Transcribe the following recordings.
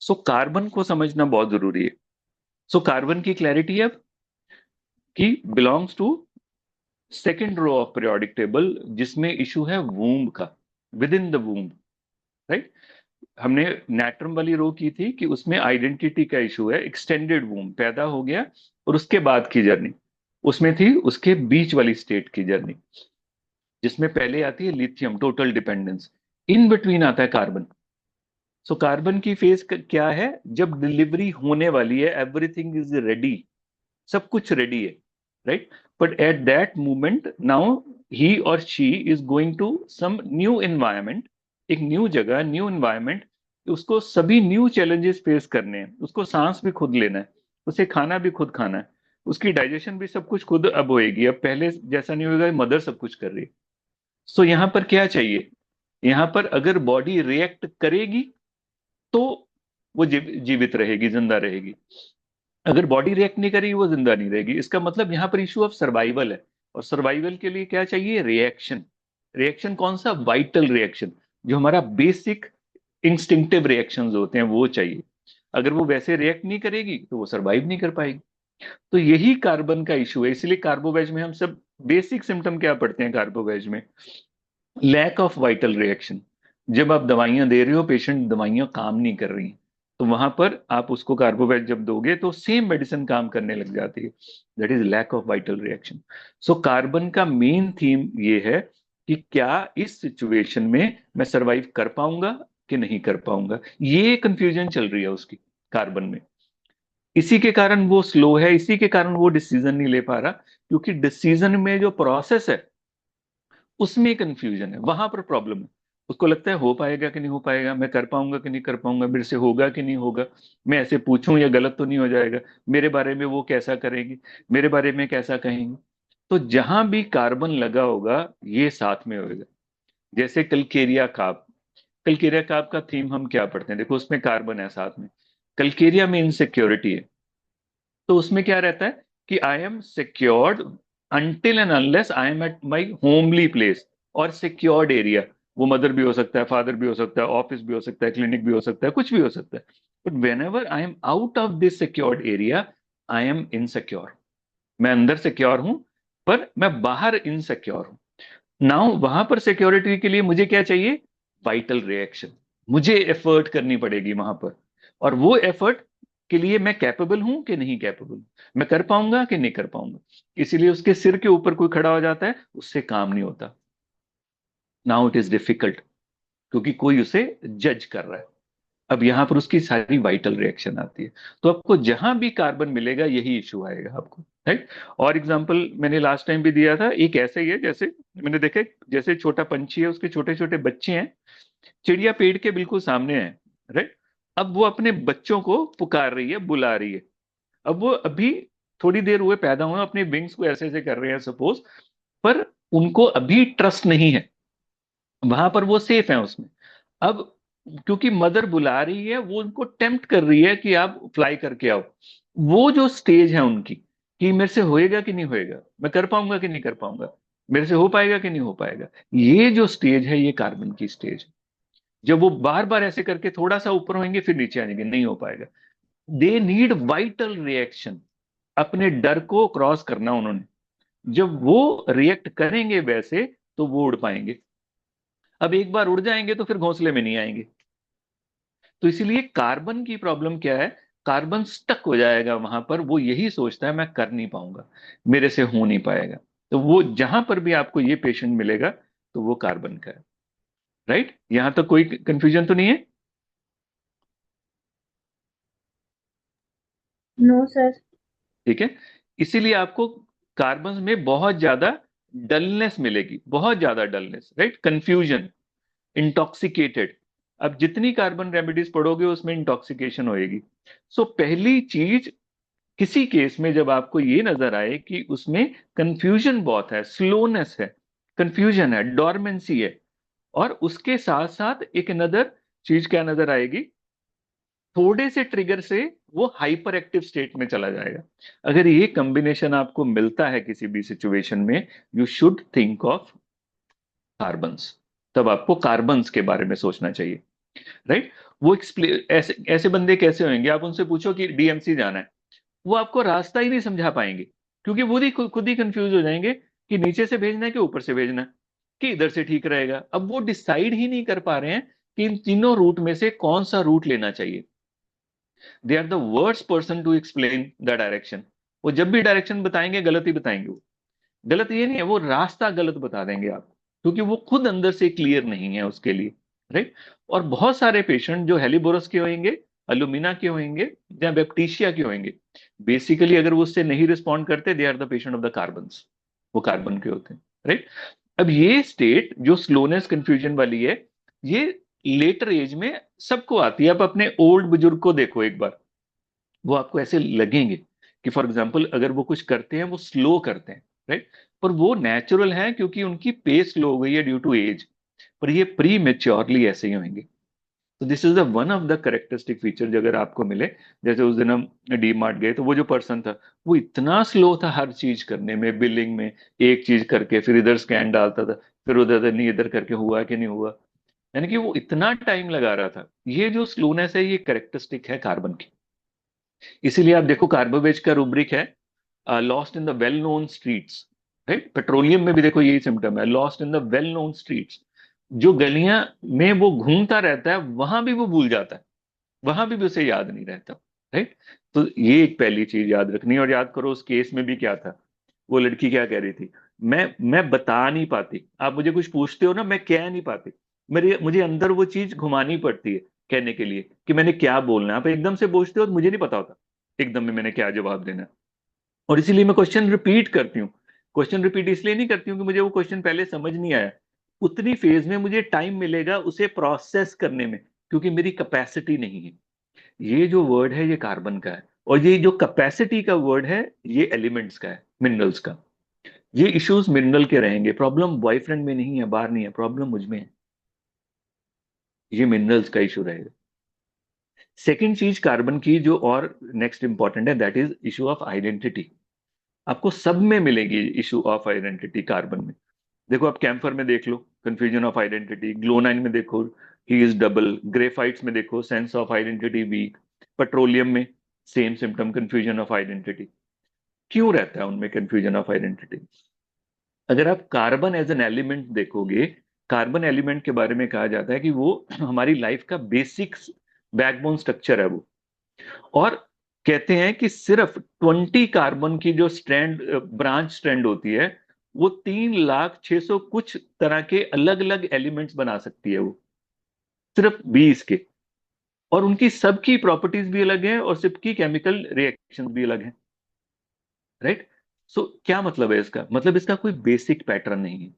So carbon को समझना बहुत जरूरी है। सो कार्बन की क्लैरिटी है अब कि belongs to second row of periodic table, जिसमें इशू है वूम्ब का, within the womb, right. हमने नैट्रम वाली रो की थी कि उसमें आइडेंटिटी का इशू है, एक्सटेंडेड वूम्ब पैदा हो गया और उसके बाद की जर्नी। उसमें थी उसके बीच वाली स्टेट की जर्नी, जिसमें पहले आती है lithium, total dependence. In between आता है कार्बन। सो कार्बन की फेज क्या है? जब डिलीवरी होने वाली है, एवरीथिंग इज रेडी, सब कुछ रेडी है, right. But at that moment now ही और she is going to some new environment, एक न्यू जगह, न्यू एनवायरमेंट। उसको सभी न्यू चैलेंजेस फेस करने हैं, उसको सांस भी खुद लेना है, उसे खाना भी खुद खाना है, उसकी डाइजेशन भी सब कुछ खुद अब होएगी। अब पहले जैसा नहीं होगा, मदर सब कुछ कर रही है। सो यहां पर क्या चाहिए? यहां पर अगर बॉडी रिएक्ट करेगी तो वो जीवित रहेगी, जिंदा रहेगी। अगर बॉडी रिएक्ट नहीं करेगी, वो जिंदा नहीं रहेगी। इसका मतलब यहाँ पर इशू ऑफ सर्वाइवल है। और सर्वाइवल के लिए क्या चाहिए? रिएक्शन। रिएक्शन कौन सा? वाइटल रिएक्शन, जो हमारा बेसिक इंस्टिंक्टिव रिएक्शंस होते हैं, वो चाहिए। अगर वो वैसे रिएक्ट नहीं करेगी तो वो सर्वाइव नहीं कर पाएगी। तो यही कार्बन का इशू है। इसलिए कार्बोवेज में हम सब बेसिक सिम्टम क्या पढ़ते हैं कार्बोवेज में? Lack of vital reaction. जब आप दवाइयां दे रहे हो, पेशेंट दवाइयां काम नहीं कर रही, तो वहां पर आप उसको कार्बोवेट जब दोगे तो सेम मेडिसिन काम करने लग जाती है। That is lack of vital reaction. So carbon का मेन थीम ये है कि क्या इस सिचुएशन में मैं सरवाइव कर पाऊंगा कि नहीं कर पाऊंगा। ये कंफ्यूजन चल रही है उसकी, कार्बन में। इसी के कारण वो स्लो है, इसी के कारण वो डिसीजन नहीं ले पा रहा, क्योंकि डिसीजन में जो प्रोसेस है उसमें कंफ्यूजन है, वहां पर प्रॉब्लम है। उसको लगता है हो पाएगा कि नहीं हो पाएगा, मैं कर पाऊंगा कि नहीं कर पाऊंगा, मेरे से होगा कि नहीं होगा, मैं ऐसे पूछूं या गलत तो नहीं हो जाएगा, मेरे बारे में वो कैसा करेंगी, मेरे बारे में कैसा कहेंगे। तो जहां भी कार्बन लगा होगा, ये साथ में होगा। जैसे कलकेरिया काब। कलकेरिया काब का थीम हम क्या पढ़ते हैं? देखो, उसमें कार्बन है साथ में। कलकेरिया में इनसिक्योरिटी है। तो उसमें क्या रहता है कि I am secured until and unless I am at my homely place और सिक्योर्ड एरिया। वो मदर भी हो सकता है, फादर भी हो सकता है, ऑफिस भी हो सकता है, क्लिनिक भी हो सकता है, कुछ भी हो सकता है। But when ever I am out of this secured area, I am insecure. मैं अंदर सिक्योर हूं, पर मैं बाहर इनसिक्योर हूं। नाउ वहां पर सिक्योरिटी के लिए मुझे क्या चाहिए? Vital reaction. मुझे एफर्ट करनी पड़ेगी वहां पर। और वो एफर्ट के लिए मैं कैपेबल हूं कि नहीं कैपेबल, मैं कर पाऊंगा कि नहीं कर पाऊंगा। इसीलिए उसके सिर के ऊपर कोई खड़ा हो जाता है, उससे काम नहीं होता। नाउ इट इज डिफिकल्ट, क्योंकि कोई उसे जज कर रहा है। अब यहां पर उसकी सारी वाइटल रिएक्शन आती है। तो आपको जहां भी कार्बन मिलेगा, यही इशू आएगा आपको, राइट। और एग्जांपल मैंने लास्ट टाइम भी दिया था, एक ऐसे ही है जैसे मैंने देखा, जैसे छोटा पंछी है, उसके छोटे छोटे बच्चे हैं, चिड़िया पेड़ के बिल्कुल सामने है, राइट। अब वो अपने बच्चों को पुकार रही है, बुला रही है। अब वो अभी थोड़ी देर हुए पैदा हुए, अपने विंग्स को ऐसे ऐसे कर रहे हैं सपोज, पर उनको अभी ट्रस्ट नहीं है, वहां पर वो सेफ है उसमें। अब क्योंकि मदर बुला रही है, वो उनको टेम्प्ट कर रही है कि आप फ्लाई करके आओ। वो जो स्टेज है उनकी, कि मेरे से होएगा कि नहीं होएगा, मैं कर पाऊंगा कि नहीं कर पाऊंगा, मेरे से हो पाएगा कि नहीं हो पाएगा, ये जो स्टेज है, ये कार्बन की स्टेज है। जब वो बार बार ऐसे करके थोड़ा सा ऊपर होंगे, फिर नीचे आ जाएंगे, नहीं हो पाएगा। They need vital reaction. अपने डर को क्रॉस करना उन्होंने। जब वो रिएक्ट करेंगे वैसे, तो वो उड़ पाएंगे। अब एक बार उड़ जाएंगे तो फिर घोंसले में नहीं आएंगे। तो इसीलिए कार्बन की प्रॉब्लम क्या है? कार्बन स्टक हो जाएगा वहां पर, वो यही सोचता है मैं कर नहीं पाऊंगा, मेरे से हो नहीं पाएगा। तो वो जहां पर भी आपको ये पेशेंट मिलेगा, तो वो कार्बन का है, राइट। यहां तक कोई कंफ्यूजन तो नहीं है? No sir. ठीक है। इसीलिए आपको कार्बन में बहुत ज्यादा डलनेस मिलेगी, बहुत ज्यादा डलनेस, राइट, कंफ्यूजन, इंटॉक्सिकेटेड। अब जितनी कार्बन रेमेडीज पढ़ोगे, उसमें इंटॉक्सिकेशन होएगी। सो पहली चीज, किसी केस में जब आपको ये नजर आए कि उसमें कंफ्यूजन बहुत है, स्लोनेस है, कंफ्यूजन है, डोरमेंसी है, और उसके साथ साथ एक नजर चीज क्या नजर आएगी? थोड़े से ट्रिगर से वो हाइपर एक्टिव स्टेट में चला जाएगा। अगर ये कॉम्बिनेशन आपको मिलता है किसी भी सिचुएशन में, you should think of carbons. तब आपको कार्बन्स के बारे में सोचना चाहिए, राइट। वो एक्सप्लेन, ऐसे ऐसे बंदे कैसे होंगे, आप उनसे पूछो कि डीएमसी जाना है, वो आपको रास्ता ही नहीं समझा पाएंगे, क्योंकि वो ही खुद ही कंफ्यूज हो जाएंगे कि नीचे से भेजना है कि ऊपर से भेजना है, कि इधर से ठीक रहेगा। अब वो डिसाइड ही नहीं कर पा रहे हैं कि इन तीनों रूट में से कौन सा रूट लेना चाहिए। They are the worst person to explain the direction. वो जब भी डायरेक्शन बताएंगे गलत ही बताएंगे। वो गलत ये नहीं है, वो रास्ता गलत बता देंगे आपको, क्योंकि वो खुद अंदर से क्लियर नहीं है उसके लिए। राइट। और बहुत सारे पेशेंट जो हेलीबोरस के होंगे, अलुमिना के होंगे, या बैप्टीशिया के होंगे, बेसिकली अगर वो उससे नहीं रिस्पॉन्ड करते, they are the patient of the carbons, वो कार्बन के होते हैं। राइट। अब ये स्टेट जो स्लोनेस कंफ्यूजन वाली है, ये लेटर एज में सबको आती है। आप अपने ओल्ड बुजुर्ग को देखो एक बार, वो आपको ऐसे लगेंगे कि फॉर एग्जाम्पल अगर वो कुछ करते हैं वो स्लो करते हैं। राइट। पर वो नेचुरल है, क्योंकि उनकी पेस स्लो हो गई है ड्यू टू एज। पर ये प्री मेच्योरली ऐसे ही होंगे। तो this is the one of the characteristic feature जो अगर आपको मिले। जैसे उस दिन हम डी मार्ट गए, तो वो जो पर्सन था वो इतना स्लो था हर चीज करने में, बिलिंग में, एक चीज करके फिर इधर स्कैन डालता था, फिर उधर नहीं, इधर करके हुआ कि नहीं हुआ, यानी कि वो इतना टाइम लगा रहा था। ये जो स्लोनेस है, ये करेक्टरिस्टिक है कार्बन की। इसीलिए आप देखो कार्बोवेज का रूब्रिक है lost in the well known streets. Right. Petroleum में भी देखो यही सिम्टम है, lost in the well known streets. जो गलियां में वो घूमता रहता है, वहां भी वो भूल जाता है, वहां भी उसे याद नहीं रहता। राइट। तो ये एक पहली चीज याद रखनी है। और याद करो उस केस में भी क्या था, वो लड़की क्या कह रही थी, मैं बता नहीं पाती, आप मुझे कुछ पूछते हो ना, मैं कह नहीं पाती, मेरे मुझे अंदर वो चीज घुमानी पड़ती है कहने के लिए कि मैंने क्या बोलना है। आप एकदम से पूछते हो तो मुझे नहीं पता होता एकदम में मैंने क्या जवाब देना है। और इसीलिए मैं क्वेश्चन रिपीट करती हूँ। क्वेश्चन रिपीट इसलिए नहीं करती हूँ कि मुझे वो क्वेश्चन पहले समझ नहीं आया, उतनी फेज में मुझे टाइम मिलेगा उसे प्रोसेस करने में, क्योंकि मेरी कैपेसिटी नहीं है। ये जो वर्ड है ये कार्बन का है, और ये जो कैपेसिटी का वर्ड है ये एलिमेंट्स का है, मिनरल्स का। ये इश्यूज मिनरल के रहेंगे, प्रॉब्लम बॉयफ्रेंड में नहीं है, बाहर नहीं है, प्रॉब्लम मुझ में है। ये मिनरल्स का इशू रहेगा। सेकंड चीज कार्बन की जो और नेक्स्ट इंपॉर्टेंट है, that is issue of identity. आपको सब में मिलेगी इशू ऑफ आइडेंटिटी कार्बन में। देखो आप कैम्फर में देख लो, कंफ्यूजन ऑफ आइडेंटिटी। ग्लोनाइन में देखो ही इज डबल। ग्रेफाइट्स में देखो sense of identity weak. Petroleum में same symptom, confusion of identity. क्यों रहता है उनमें कंफ्यूजन ऑफ आइडेंटिटी? अगर आप कार्बन एज एन एलिमेंट देखोगे, कार्बन एलिमेंट के बारे में कहा जाता है कि वो हमारी लाइफ का बेसिक बैकबोन स्ट्रक्चर है वो। और कहते हैं कि सिर्फ 20 कार्बन की जो स्ट्रैंड, ब्रांच स्ट्रैंड होती है, वो 3,06,000 कुछ तरह के अलग अलग एलिमेंट्स बना सकती है वो, सिर्फ 20 के। और उनकी सबकी प्रॉपर्टीज भी अलग हैं और सबकी केमिकल रिएक्शन भी अलग हैं। राइट। सो क्या मतलब है इसका? मतलब इसका कोई बेसिक पैटर्न नहीं है।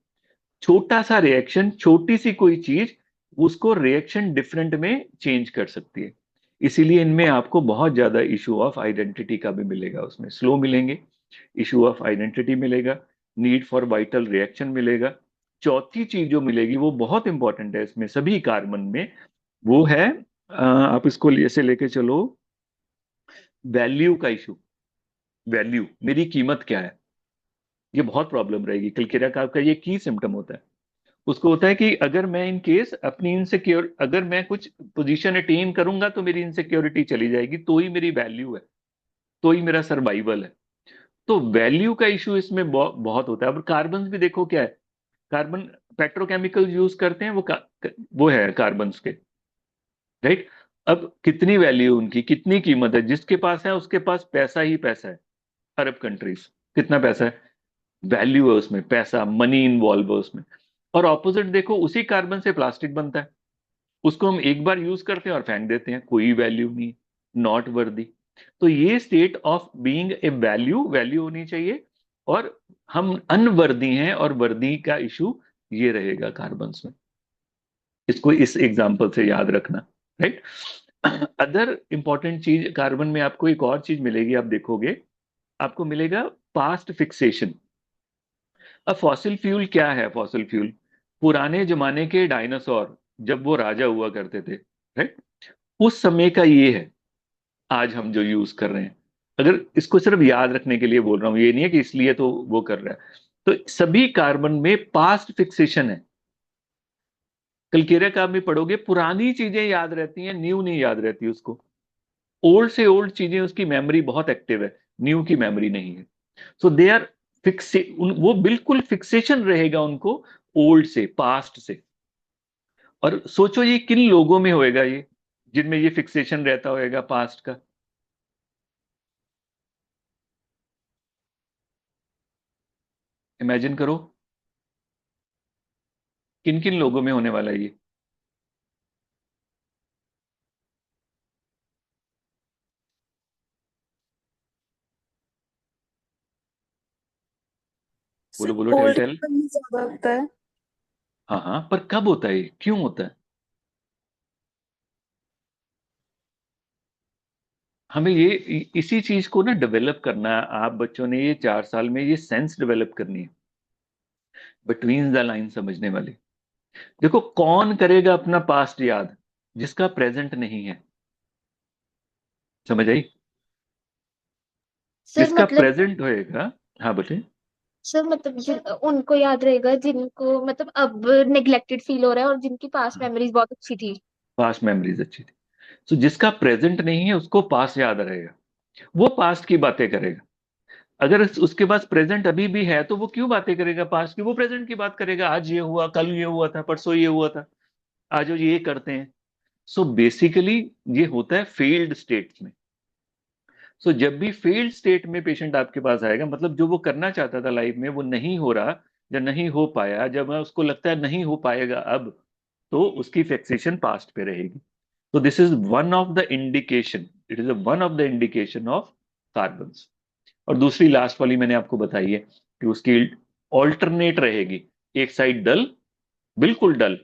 छोटा सा रिएक्शन, छोटी सी कोई चीज, उसको रिएक्शन डिफरेंट में चेंज कर सकती है। इसीलिए इनमें आपको बहुत ज्यादा इशू ऑफ आइडेंटिटी का भी मिलेगा, उसमें स्लो मिलेंगे, इशू ऑफ आइडेंटिटी मिलेगा, नीड फॉर वाइटल रिएक्शन मिलेगा। चौथी चीज जो मिलेगी वो बहुत इंपॉर्टेंट है इसमें सभी कार्बन में, वो है आप इसको ऐसे लेके चलो, वैल्यू का इशू। वैल्यू, मेरी कीमत क्या है, ये बहुत प्रॉब्लम रहेगी। क्लिकेरिया का ये की सिम्टम होता है। उसको होता है कि अगर मैं इन केस अपनी इनसिक्योर, अगर मैं कुछ पोजीशन अटेन करूंगा तो मेरी इनसिक्योरिटी चली जाएगी, तो ही मेरी वैल्यू है, तो ही मेरा सर्वाइवल है। तो वैल्यू का इशू इसमें बहुत होता है। अब कार्बन भी देखो क्या है, कार्बन पेट्रोकेमिकल यूज करते हैं, वो है कार्बन के। राइट। अब कितनी वैल्यू उनकी, कितनी कीमत है, जिसके पास है उसके पास पैसा ही पैसा है। अरब कंट्रीज, कितना पैसा है, वैल्यू है उसमें, पैसा, मनी इन्वॉल्व है उसमें। और ऑपोजिट देखो, उसी कार्बन से प्लास्टिक बनता है, उसको हम एक बार यूज करते हैं और फेंक देते हैं, कोई वैल्यू नहीं, नॉट वर्दी। तो ये state of being a value, value होनी चाहिए, और हम अनवर्दी हैं और वर्दी का इशू ये रहेगा कार्बन्स में। इसको इस एग्जांपल से याद रखना। राइट। अदर इंपॉर्टेंट चीज कार्बन में आपको एक और चीज मिलेगी, आप देखोगे, आपको मिलेगा पास्ट फिक्सेशन। अब फॉसिल फ्यूल क्या है? फॉसिल फ्यूल पुराने जमाने के डायनासोर, जब वो राजा हुआ करते थे, राइट, उस समय का ये है आज हम जो यूज कर रहे हैं। अगर इसको सिर्फ याद रखने के लिए बोल रहा हूं, ये नहीं है कि इसलिए तो वो कर रहा है। तो सभी कार्बन में पास्ट फिक्सेशन है। कलकेरिया कार्ब में पढ़ोगे पुरानी चीजें याद रहती हैं, न्यू नहीं याद रहती उसको। ओल्ड से ओल्ड चीजें उसकी मेमोरी बहुत एक्टिव है, न्यू की मेमोरी नहीं है। सो दे आर फिक्स, वो बिल्कुल फिक्सेशन रहेगा उनको ओल्ड से, पास्ट से। और सोचो ये किन लोगों में होएगा ये, जिनमें ये फिक्सेशन रहता होएगा पास्ट का। इमेजिन करो किन किन लोगों में होने वाला है ये। बोलो बोलो, सिर्फ टेल ओल्ड टेल। में ही ज्यादा होता है। हाँ हाँ, पर कब होता है, क्यों होता है? हमें ये इसी चीज को ना डेवलप करना है। आप बच्चों ने ये 4 साल में ये सेंस डेवलप करनी है, बिटवीन द लाइन समझने वाली। देखो, कौन करेगा अपना पास्ट याद जिसका प्रेजेंट नहीं है? समझ आई? सर जिसका मतलब प्रेजेंट होएगा। हाँ बोले। सर मतलब उनको याद रहेगा जिनको मतलब अब नेग्लेक्टेड फील हो रहा है और जिनकी पास्ट मेमोरीज बहुत अच्छी थी। पास्ट मेमोरीज अच्छी थी। तो जिसका प्रेजेंट नहीं है उसको पास्ट याद रहेगा, वो पास्ट की बातें करेगा। अगर उसके पास प्रेजेंट अभी भी है तो वो क्यों बातें करेगा पास्ट की? वो प्रेजेंट की बात करेगा, आज ये हुआ, कल ये हुआ था, परसों ये हुआ था, आज वो ये करते हैं। सो बेसिकली ये होता है फेल्ड स्टेट्स में। सो जब भी फेल्ड स्टेट में पेशेंट आपके पास आएगा, मतलब जो वो करना चाहता था लाइफ में वो नहीं हो रहा या नहीं हो पाया, जब उसको लगता है नहीं हो पाएगा अब, तो उसकी फिक्सेशन पास्ट पे रहेगी। तो this is one of the indication, it is one of the indication of carbon. और दूसरी लास्ट वाली मैंने आपको बताई है कि उसकी ऑल्टरनेट रहेगी। एक साइड डल, बिल्कुल डल,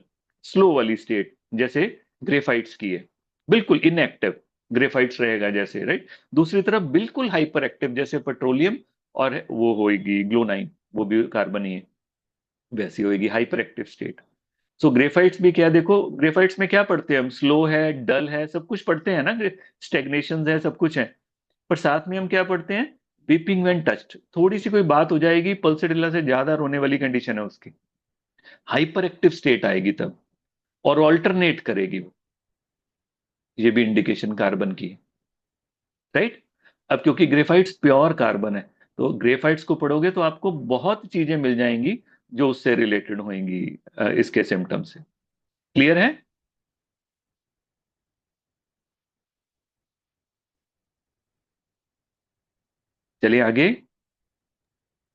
स्लो वाली स्टेट, जैसे ग्रेफाइट्स की है, बिल्कुल इनएक्टिव ग्रेफाइट्स रहेगा जैसे, राइट। दूसरी तरफ बिल्कुल हाइपर एक्टिव, जैसे पेट्रोलियम, और वो होएगी ग्लोनाइन, वो भी कार्बन ही है, वैसी होएगी हाइपर एक्टिव स्टेट। सो ग्रेफाइट्स भी क्या, देखो ग्रेफाइट्स में क्या पढ़ते हैं हम? स्लो है, डल है, सब कुछ पढ़ते हैं ना, स्टेग्नेशन है, सब कुछ है। पर साथ में हम क्या पढ़ते हैं? वीपिंग व्हेन टच्ड, थोड़ी सी कोई बात हो जाएगी, पल्सडिल्ला से ज्यादा रोने वाली कंडीशन है उसकी, हाइपर एक्टिव स्टेट आएगी तब, और ऑल्टरनेट करेगी वो। ये भी इंडिकेशन कार्बन की है, राइट। अब क्योंकि ग्रेफाइट्स प्योर कार्बन है, तो ग्रेफाइट्स को पढ़ोगे तो आपको बहुत चीजें मिल जाएंगी जो उससे रिलेटेड होंगी, इसके सिम्टम से। क्लियर है? चलिए आगे।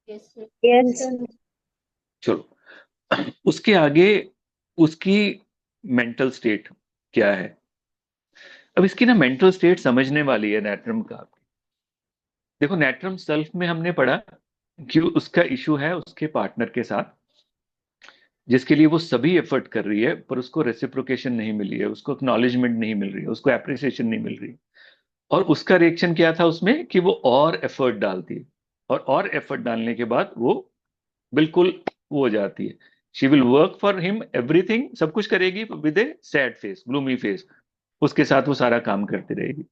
यस। चलो, उसके आगे उसकी मेंटल स्टेट क्या है? अब इसकी ना मेंटल स्टेट समझने वाली है नेट्रम का। देखो, नेट्रम सेल्फ में हमने पढ़ा कि उसका इशू है उसके पार्टनर के साथ, जिसके लिए वो सभी एफर्ट कर रही है, पर उसको रेसिप्रोकेशन नहीं मिली है, उसको एक्नॉलेजमेंट नहीं मिल रही है, उसको एप्रिसिएशन नहीं मिल रही है। और उसका रिएक्शन क्या था उसमें कि वो और एफर्ट डालती है, और एफर्ट डालने के बाद वो बिल्कुल वो हो जाती है। She will work for him everything, सब कुछ करेगी with A sad face, gloomy face, उसके साथ वो सारा काम करती रहेगी।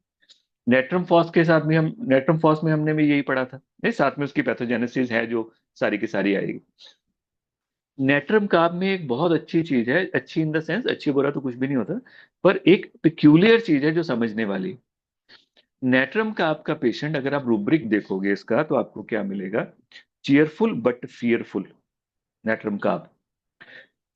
नेट्रम फॉस के साथ भी हम, नेट्रम फॉस में हमने भी यही पढ़ा था, नहीं साथ में उसकी पैथोजेनेसिस है जो सारी की सारी आएगी। नेट्रम कार्ब में एक बहुत अच्छी चीज है, अच्छी इन द सेंस, अच्छी बुरा तो कुछ भी नहीं होता, पर एक पिक्यूलियर चीज है जो समझने वाली। नेट्रम कार्ब का पेशेंट, अगर आप रूब्रिक देखोगे इसका, तो आपको क्या मिलेगा? Cheerful but fearful. Natrum carb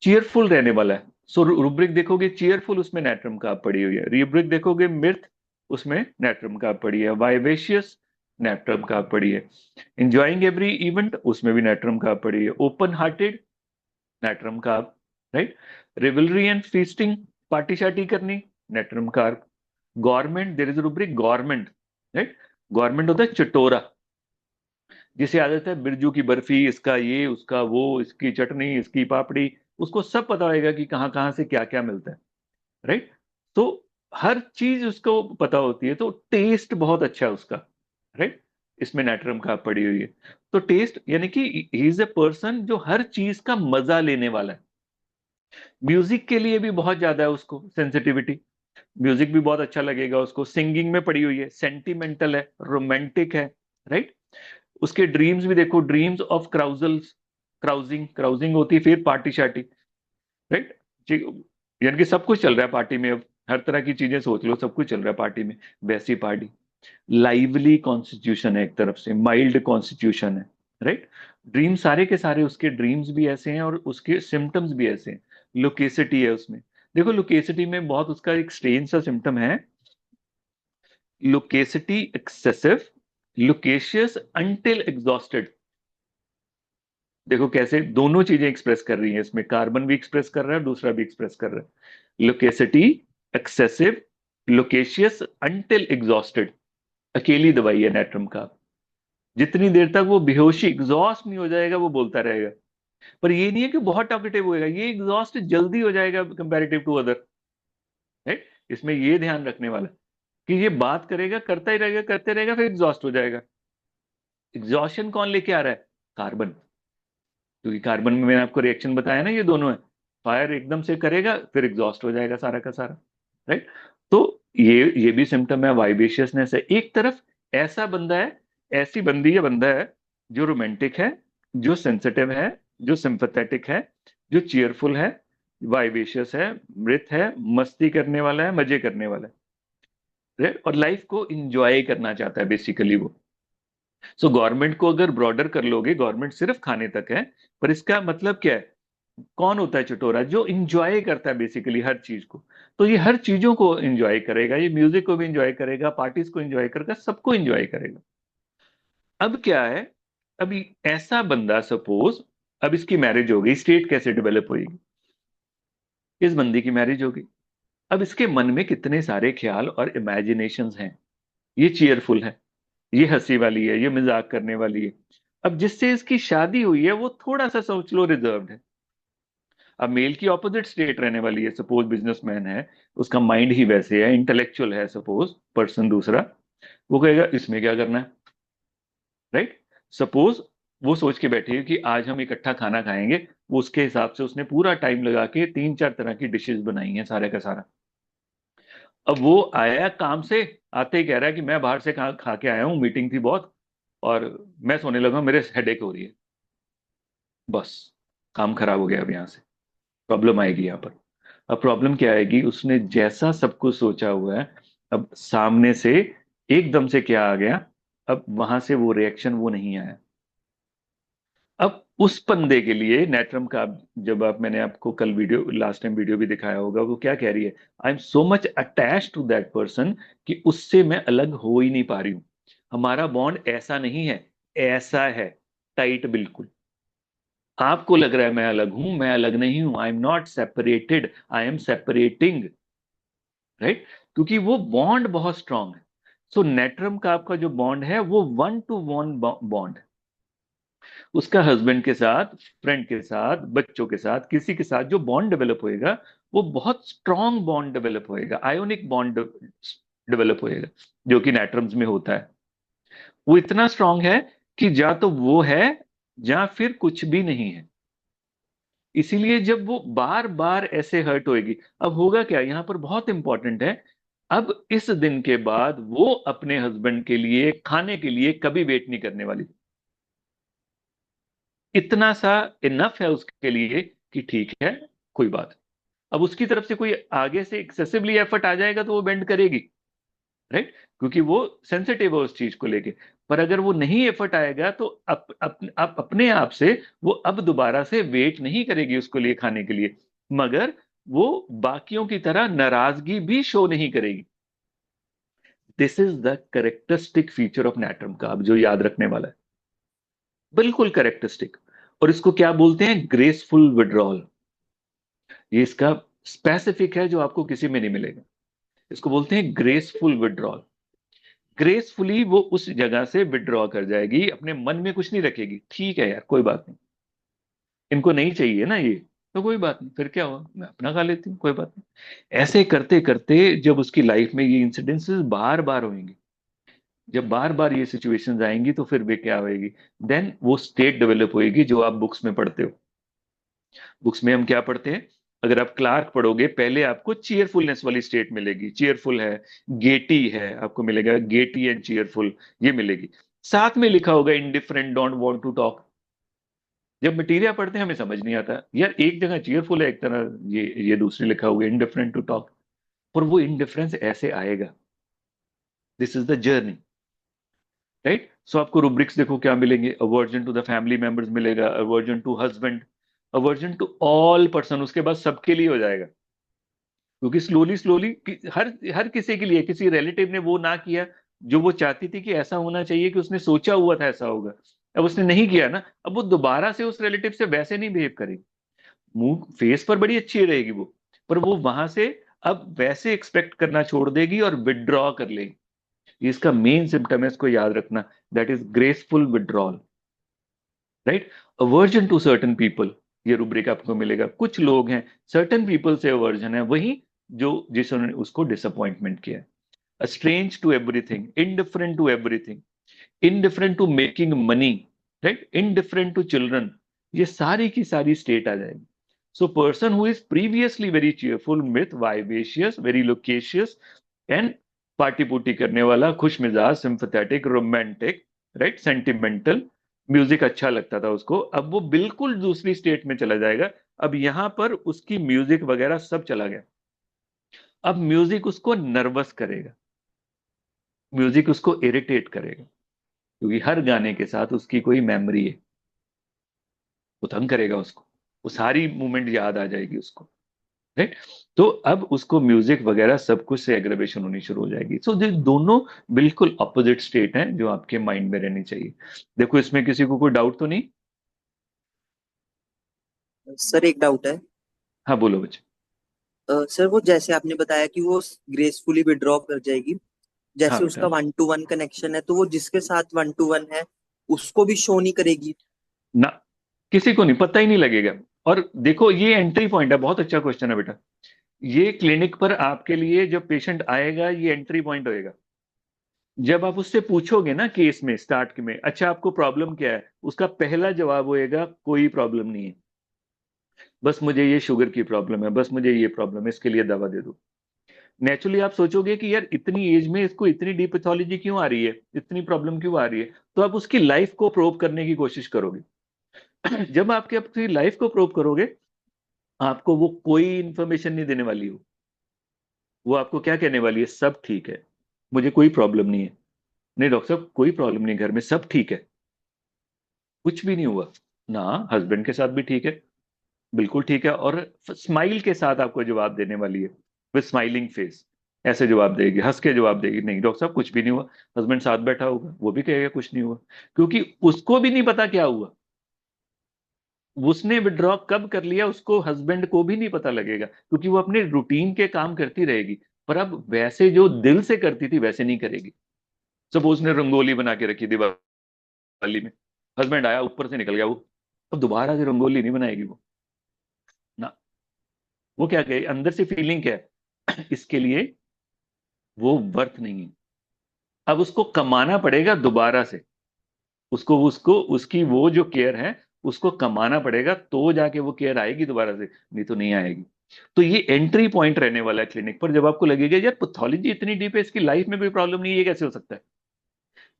cheerful रहने वाला है। सो रूब्रिक देखोगे चीयरफुल, उसमें नेट्रम कार्ब पड़ी हुई है। रूब्रिक देखोगे मिर्थ, उसमें नेट्रम कार्ब पड़ी है। वाइवेशियस, नेट्रम कार्ब पड़ी है। इंजॉइंग एवरी इवेंट, उसमें भी नेट्रम कार्ब पड़ी है। Open hearted, natrum carb, right. Rivalry and feasting, party शार्टी करनी, natrum carb. Gourmand, there is rubric government, right. Gourmand होता है चटोरा, जिसे आदत है बिरजू की बर्फी, इसका ये, उसका वो, इसकी चटनी, इसकी पापड़ी, उसको सब पता होगा कि कहाँ कहाँ से क्या क्या मिलता है, राइट। तो हर चीज उसको पता होती है, तो टेस्ट बहुत अच्छा है उसका, राइट। इसमें नेट्रम का पड़ी हुई है। तो टेस्ट यानी कि ही इज ए पर्सन जो हर चीज का मजा लेने वाला है। म्यूजिक के लिए भी बहुत ज्यादा है उसको सेंसिटिविटी, म्यूजिक भी बहुत अच्छा लगेगा उसको। सिंगिंग में पड़ी हुई है, सेंटिमेंटल है, रोमांटिक है, राइट। उसके ड्रीम्स भी देखो, ड्रीम्स ऑफ क्राउजल्स, क्राउजिंग, क्राउजिंग होती है, फिर पार्टी शार्टी, राइट। यानी कि सब कुछ चल रहा है पार्टी में, अब हर तरह की चीजें सोच लो, सब कुछ चल रहा है पार्टी में, वैसी पार्टी। लाइवली कॉन्स्टिट्यूशन है एक तरफ से, माइल्ड कॉन्स्टिट्यूशन है, राइट। ड्रीम सारे के सारे, उसके ड्रीम्स भी ऐसे हैं और उसके सिम्टम्स भी ऐसे हैं। लोकेसिटी है उसमें। देखो लोकेसिटी में बहुत उसका एक स्ट्रेन सा सिम्टम है, loquacity excessive, loquacious until exhausted. देखो कैसे दोनों चीजें एक्सप्रेस कर रही हैं इसमें, कार्बन भी एक्सप्रेस कर रहा है, दूसरा भी एक्सप्रेस कर रहा है। Loquacity excessive, loquacious until exhausted. अकेली दवाई है नेट्रम का। जितनी देर तक वो बेहोशी एग्जॉस्ट नहीं हो जाएगा वो बोलता रहेगा। पर ये नहीं है कि बहुत टॉकेटिव होएगा, ये एग्जॉस्ट जल्दी हो जाएगा कंपैरेटिव टू अदर, राइट। इसमें ये ध्यान रखने वाला कि ये बात करेगा, करता ही रहेगा, करते रहेगा, फिर एग्जॉस्ट हो जाएगा। एग्जॉशन कौन लेके आ रहा है? कार्बन। क्योंकि कार्बन में मैंने आपको रिएक्शन बताया ना, ये दोनों है। फायर एकदम से करेगा, फिर एग्जॉस्ट हो जाएगा सारा का सारा, राइट। तो ये भी सिम्टम है, वाइबेशियसनेस है एक तरफ। ऐसा बंदा है, ऐसी बंदी या बंदा है जो रोमांटिक है, जो सेंसिटिव है, जो सिंपैथेटिक है, जो चीयरफुल है, वाइबेशियस है, मृत है, मस्ती करने वाला है, मजे करने वाला है, right? और लाइफ को इंजॉय करना चाहता है बेसिकली वो। सो गवर्नमेंट को अगर ब्रॉडर कर लोगे, गवर्नमेंट सिर्फ खाने तक है, पर इसका मतलब क्या है? कौन होता है चटोरा? जो इंजॉय करता है बेसिकली हर चीज को। तो ये हर चीजों को इंजॉय करेगा, ये म्यूजिक को भी इंजॉय करेगा, पार्टीज को इंजॉय करेगा, सबको इंजॉय करेगा। अब क्या है, अभी ऐसा बंदा सपोज, अब इसकी मैरिज हो गई, स्टेट कैसे डेवलप होगी? इस बंदी की मैरिज हो गई, अब इसके मन में कितने सारे ख्याल और इमेजिनेशंस हैं। ये चीयरफुल है, ये हंसी वाली है, ये मजाक करने वाली है। अब जिससे इसकी शादी हुई है वो थोड़ा सा सोच लो रिजर्व्ड है। अब मेल की ऑपोजिट स्टेट रहने वाली है, सपोज बिजनेसमैन है, उसका माइंड ही वैसे है, इंटेलेक्चुअल है सपोज पर्सन दूसरा, वो कहेगा इसमें क्या करना है, राइट। सपोज वो सोच के बैठी है कि आज हम इकट्ठा खाना खाएंगे, वो उसके हिसाब से उसने पूरा टाइम लगा के 3-4 तरह की डिशेस बनाई हैं सारे का सारा। अब वो आया काम से, आते ही कह रहा है कि मैं बाहर से खा के आया हूँ, मीटिंग थी बहुत, और मैं सोने लगा, मेरे हेडेक हो रही है। बस, काम खराब हो गया। अब यहाँ से प्रॉब्लम आएगी यहाँ पर। अब प्रॉब्लम क्या आएगी, उसने जैसा सब कुछ सोचा हुआ है, अब सामने से एकदम से क्या आ गया, अब वहां से वो रिएक्शन वो नहीं आया। अब उस बंदे के लिए नेटरम का, जब आप, मैंने आपको कल वीडियो, लास्ट टाइम वीडियो भी दिखाया होगा, वो क्या कह रही है, I am so much attach to that person कि उससे मैं अलग हो ही नहीं पा रही हूं। हमारा बॉन्ड ऐसा नहीं है, ऐसा है, टाइट बिल्कुल। आपको लग रहा है मैं अलग हूं, मैं अलग नहीं हूं, I am not separated, I am separating, right. क्योंकि वो बॉन्ड बहुत स्ट्रांग है। सो नेटरम का आपका जो बॉन्ड है वो 1-to-1 बॉन्ड है। उसका हस्बैंड के साथ, फ्रेंड के साथ, बच्चों के साथ, किसी के साथ जो बॉन्ड डेवलप होएगा, वो बहुत स्ट्रांग बॉन्ड डेवलप होएगा, आयोनिक बॉन्ड डेवलप होएगा, जो कि नेट्रम्स में होता है। वो इतना स्ट्रांग है कि या तो वो है, या फिर कुछ भी नहीं है। इसीलिए जब वो बार बार ऐसे हर्ट होएगी, अब होगा क्या यहां पर बहुत इंपॉर्टेंट है। अब इस दिन के बाद वो अपने हस्बैंड के लिए खाने के लिए कभी वेट नहीं करने वाली। इतना सा इनफ है उसके लिए कि ठीक है, कोई बात। अब उसकी तरफ से कोई आगे से एक्सेसिवली एफर्ट आ जाएगा तो वो बेंड करेगी, राइट। क्योंकि वो सेंसिटिव है उस चीज को लेके। पर अगर वो नहीं एफर्ट आएगा तो आप अपने आप से वो अब दोबारा से वेट नहीं करेगी उसको लिए खाने के लिए। मगर वो बाकियों की तरह नाराजगी भी शो नहीं करेगी। This is the characteristic feature of natrum का, अब जो याद रखने वाला है, बिल्कुल करेक्टरिस्टिक। और इसको क्या बोलते हैं? Graceful withdrawal. ये इसका स्पेसिफिक है जो आपको किसी में नहीं मिलेगा। इसको बोलते हैं ग्रेसफुल विड्रॉल। ग्रेसफुली वो उस जगह से विड्रॉ कर जाएगी, अपने मन में कुछ नहीं रखेगी, ठीक है यार कोई बात नहीं, इनको नहीं चाहिए ना ये, तो कोई बात नहीं, फिर क्या हुआ, मैं अपना खा लेती हूँ, कोई बात नहीं। ऐसे करते करते जब उसकी लाइफ में ये इंसिडेंसेस बार बार होंगे, जब बार बार ये सिचुएशंस आएंगी, तो फिर वे क्या होएगी, देन वो स्टेट डेवलप होएगी जो आप बुक्स में पढ़ते हो। बुक्स में हम क्या पढ़ते हैं? अगर आप क्लार्क पढ़ोगे, पहले आपको चीयरफुलनेस वाली स्टेट मिलेगी, चीयरफुल है, गेटी है, आपको मिलेगा गेटी एंड चीयरफुल, ये मिलेगी। साथ में लिखा होगा indifferent, don't want to talk, जब मटीरिया पढ़ते हैं हमें समझ नहीं आता यार, एक जगह चीयरफुल है, एक तरह ये दूसरी लिखा हुआ है इनडिफरेंट टू टॉक, पर वो इनडिफरेंस ऐसे आएगा। This is the journey, right. So आपको रुब्रिक्स देखो क्या मिलेंगे, aversion to the family members मिलेगा, aversion to husband, aversion to all person, उसके बाद सबके लिए हो जाएगा। क्योंकि स्लोली स्लोली हर हर किसी के लिए, किसी रिलेटिव ने वो ना किया जो वो चाहती थी कि ऐसा होना चाहिए, कि उसने सोचा हुआ था ऐसा होगा, अब उसने नहीं किया ना, अब वो दोबारा से उस रिलेटिव से वैसे नहीं बिहेव करेगी। मुंह फेस पर बड़ी अच्छी रहेगी वो, पर वो वहां से अब वैसे एक्सपेक्ट करना छोड़ देगी और विड्रॉ कर लेगी। ये इसका मेन सिम्टम है, इसको याद रखना, that is graceful withdrawal, right. Aversion to certain people, ये रुब्रिक आपको मिलेगा। कुछ लोग हैं सर्टन पीपल से अवर्जन है, वही जो जिसने उसको डिसअपॉइंटमेंट किया। Strange to everything, indifferent to everything, indifferent to making money, right, indifferent to children, ये सारी की सारी स्टेट आ जाएगी। So person who is previously very cheerful, mirth vivacious, very loquacious and party पुर्टी करने वाला, खुश मिजाज, sympathetic, romantic, right, sentimental, music अच्छा लगता था उसको, अब वो बिल्कुल दूसरी स्टेट में चला जाएगा। अब यहां पर उसकी म्यूजिक वगैरह सब चला गया। अब म्यूजिक उसको नर्वस करेगा, म्यूजिक उसको इरिटेट करेगा, क्योंकि हर गाने के साथ उसकी कोई मेमोरी है, वो तंग करेगा उसको, वो सारी मूवमेंट याद आ जाएगी उसको, राइट। तो अब उसको म्यूजिक वगैरह सब कुछ से एग्रेवेशन होनी शुरू हो जाएगी। सो ये दोनों बिल्कुल अपोजिट स्टेट हैं जो आपके माइंड में रहनी चाहिए। देखो इसमें किसी को कोई डाउट तो नहीं? सर एक डाउट है। हाँ बोलो बच्चे। सर वो जैसे आपने बताया कि वो ग्रेसफुली विड्रॉ कर जाएगी, हाँ जैसे बेटा। उसका 1 to 1 कनेक्शन है तो वो जिसके साथ 1 to 1 है उसको भी शो नहीं करेगी। ना, किसी को नहीं, पता ही नहीं लगेगा। और देखो ये एंट्री पॉइंट है, बहुत अच्छा क्वेश्चन है बेटा। ये क्लिनिक पर आपके लिए जब पेशेंट आएगा ये एंट्री पॉइंट होएगा। जब आप उससे पूछोगे ना केस में स्टार्ट में, अच्छा आपको प्रॉब्लम क्या है, उसका पहला जवाब होएगा कोई प्रॉब्लम नहीं है, बस मुझे ये शुगर की प्रॉब्लम है, बस मुझे ये प्रॉब्लम है, इसके लिए दवा दे दो। नेचुरली आप सोचोगे कि यार इतनी एज में इसको इतनी डीप पैथोलॉजी क्यों आ रही है, इतनी प्रॉब्लम क्यों आ रही है, तो आप उसकी लाइफ को प्रोब करने की कोशिश करोगे। जब आपके अपनी लाइफ को प्रोब करोगे, आपको वो कोई इंफॉर्मेशन नहीं देने वाली हो। वो आपको क्या कहने वाली है, सब ठीक है, मुझे कोई प्रॉब्लम नहीं है। नहीं डॉक्टर साहब कोई प्रॉब्लम नहीं, घर में सब ठीक है, कुछ भी नहीं हुआ ना, हस्बैंड के साथ भी ठीक है, बिल्कुल ठीक है। और स्माइल के साथ आपको जवाब देने वाली है, विद स्माइलिंग फेस, ऐसे जवाब देगी, हंस के जवाब देगी, नहीं डॉक्टर साहब कुछ भी नहीं हुआ। हस्बैंड साथ बैठा होगा, वो भी कहेगा कुछ नहीं हुआ, क्योंकि उसको भी नहीं पता क्या हुआ, उसने विड्रॉ कब कर लिया उसको हस्बैंड को भी नहीं पता लगेगा, क्योंकि वो अपने रूटीन के काम करती रहेगी। पर अब वैसे जो दिल से करती थी वैसे नहीं करेगी। सपोज ने रंगोली बना के रखी दिवाली में, हस्बैंड आया ऊपर से निकल गया वो, अब दोबारा से रंगोली नहीं बनाएगी वो ना। वो क्या कहे, अंदर से फीलिंग क्या है, इसके लिए वो वर्थ नहीं है। अब उसको कमाना पड़ेगा दोबारा से, उसको उसको उसकी वो जो केयर है उसको कमाना पड़ेगा, तो जाके वो केयर आएगी दोबारा से, नहीं तो नहीं आएगी। तो ये एंट्री पॉइंट रहने वाला है क्लिनिक पर, जब आपको लगेगा यार पैथोलॉजी इतनी डीप है, इसकी लाइफ में कोई प्रॉब्लम नहीं है, ये कैसे हो सकता है।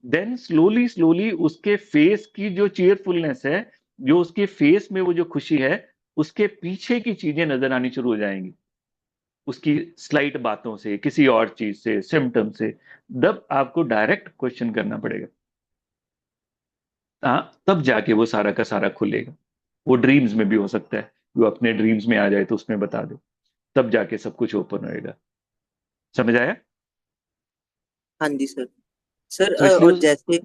देन स्लोली स्लोली उसके फेस की जो चीयरफुलनेस है, जो उसके फेस में वो जो खुशी है, उसके पीछे की चीजें नजर आनी शुरू हो जाएंगी, उसकी स्लाइट बातों से, किसी और चीज से, सिम्टम से। तब आपको डायरेक्ट क्वेश्चन करना पड़ेगा, हाँ तब जाके वो सारा का सारा खुलेगा। वो ड्रीम्स में भी हो सकता है, वो अपने ड्रीम्स में आ जाए तो उसमें बता दे, तब जाके सब कुछ ओपन होएगा। समझ आया? हाँ जी सर। सर तो इसलिए और जैसे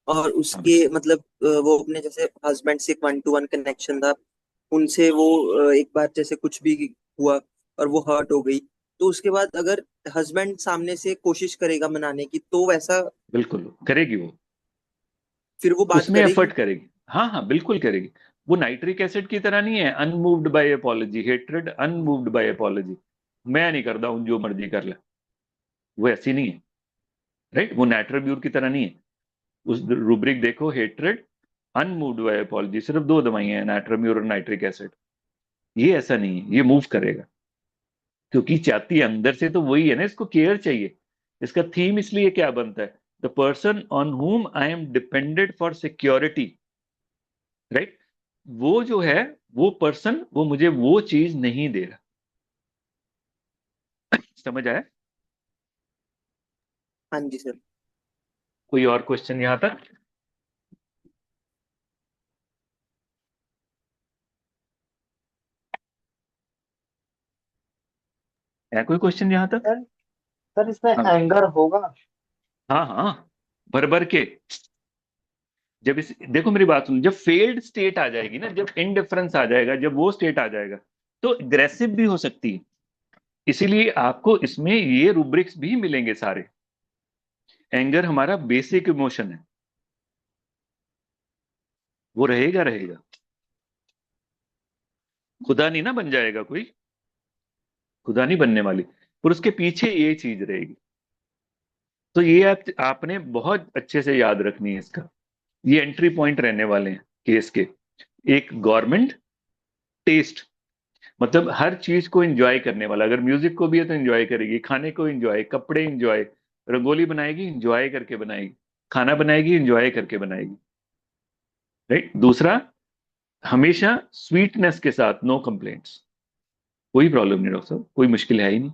और हाँ उसके बेटा। मतलब वो अपने जैसे हस्बैंड से 1 to 1 कनेक्शन था, उनसे वो एक बार जैसे कुछ भी हुआ और वो हर्ट हो गई, तो उसके बाद अगर हस्बैंड सामने से कोशिश करेगा मनाने की तो वैसा बिल्कुल करेगी वो, फिर वो बात उसमें करेगी। एफर्ट करेगी, हाँ हाँ बिल्कुल करेगी। वो नाइट्रिक एसिड की तरह नहीं है, unmoved by apology, hatred unmoved by apology, मैं नहीं करता हूं जो मर्जी कर ले, वो ऐसी नहीं है, राइट। वो नाइट्रोब्यूर की तरह नहीं है। उस रूब्रिक देखो, हेट्रेड, अनमूव्ड बाय अपॉलजी, सिर्फ दो दवाइयां हैं, नाइट्रोम्यूर और नाइट्रिक एसिड। ये ऐसा नहीं है, ये मूव करेगा, क्योंकि चाहती है अंदर से तो वही है ना, इसको केयर चाहिए। इसका थीम इसलिए क्या बनता है, द पर्सन ऑन हुम I am depended for security, right. वो जो है, वो पर्सन वो मुझे वो चीज नहीं दे रहा। समझ आया? हाँ जी सर। कोई और क्वेश्चन यहां तक? है कोई क्वेश्चन यहां तक? सर सर इसमें हाँ एंगर होगा? हाँ हाँ, भर भर के। जब इस देखो मेरी बात सुनो, जब फेल्ड स्टेट आ जाएगी ना, जब इनडिफरेंस आ जाएगा, जब वो स्टेट आ जाएगा, तो अग्रेसिव भी हो सकती है। इसीलिए आपको इसमें ये रूब्रिक्स भी मिलेंगे सारे। एंगर हमारा बेसिक इमोशन है, वो रहेगा रहेगा। खुदा नहीं ना बन जाएगा कोई, खुदा नहीं बनने वाली, पर उसके पीछे ये चीज रहेगी। तो ये आपने बहुत अच्छे से याद रखनी है इसका। ये एंट्री पॉइंट रहने वाले हैं केस के। एक गवर्नमेंट, टेस्ट, मतलब हर चीज को एंजॉय करने वाला। अगर म्यूजिक को भी है तो एंजॉय करेगी, खाने को एंजॉय, कपड़े एंजॉय, रंगोली बनाएगी एंजॉय करके बनाएगी, खाना बनाएगी एंजॉय करके बनाएगी। राइट। दूसरा, हमेशा स्वीटनेस के साथ, नो कंप्लेंट्स, कोई प्रॉब्लम नहीं डॉक्टर साहब, कोई मुश्किल है ही नहीं।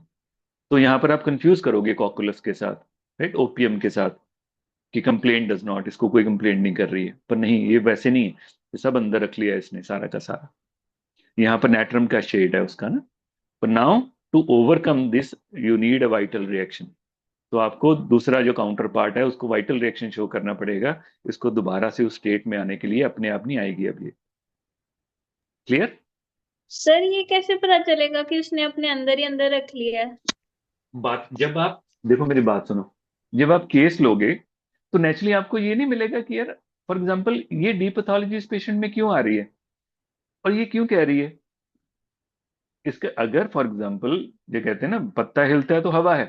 तो यहां पर आप कंफ्यूज करोगे कॉकुलस के साथ, राइट, ओपीएम के साथ, कि कंप्लेंट डज नॉट, इसको कोई कंप्लेंट नहीं कर रही है। पर नहीं, ये वैसे नहीं है, ये सब अंदर रख लिया है इसने सारा का सारा। यहाँ पर नेट्रम का शेड है उसका ना। पर now, to overcome this you need a vital reaction. तो आपको दूसरा जो काउंटर पार्ट है उसको वाइटल रिएक्शन शो करना पड़ेगा। इसको दोबारा से उस स्टेट में आने के लिए अपने आप नहीं आएगी अब ये। क्लियर? सर ये कैसे पता चलेगा कि उसने अपने अंदर ही अंदर रख लिया है? बात, जब आप देखो मेरी बात सुनो, जब आप केस लोगे तो नेचुरली आपको ये नहीं मिलेगा कि यार, फॉर एग्जाम्पल, ये डी पैथोलॉजी इस पेशेंट में क्यों आ रही है और ये क्यों कह रही है। इसके अगर फॉर एग्जाम्पल, जो कहते हैं ना, पत्ता हिलता है तो हवा है,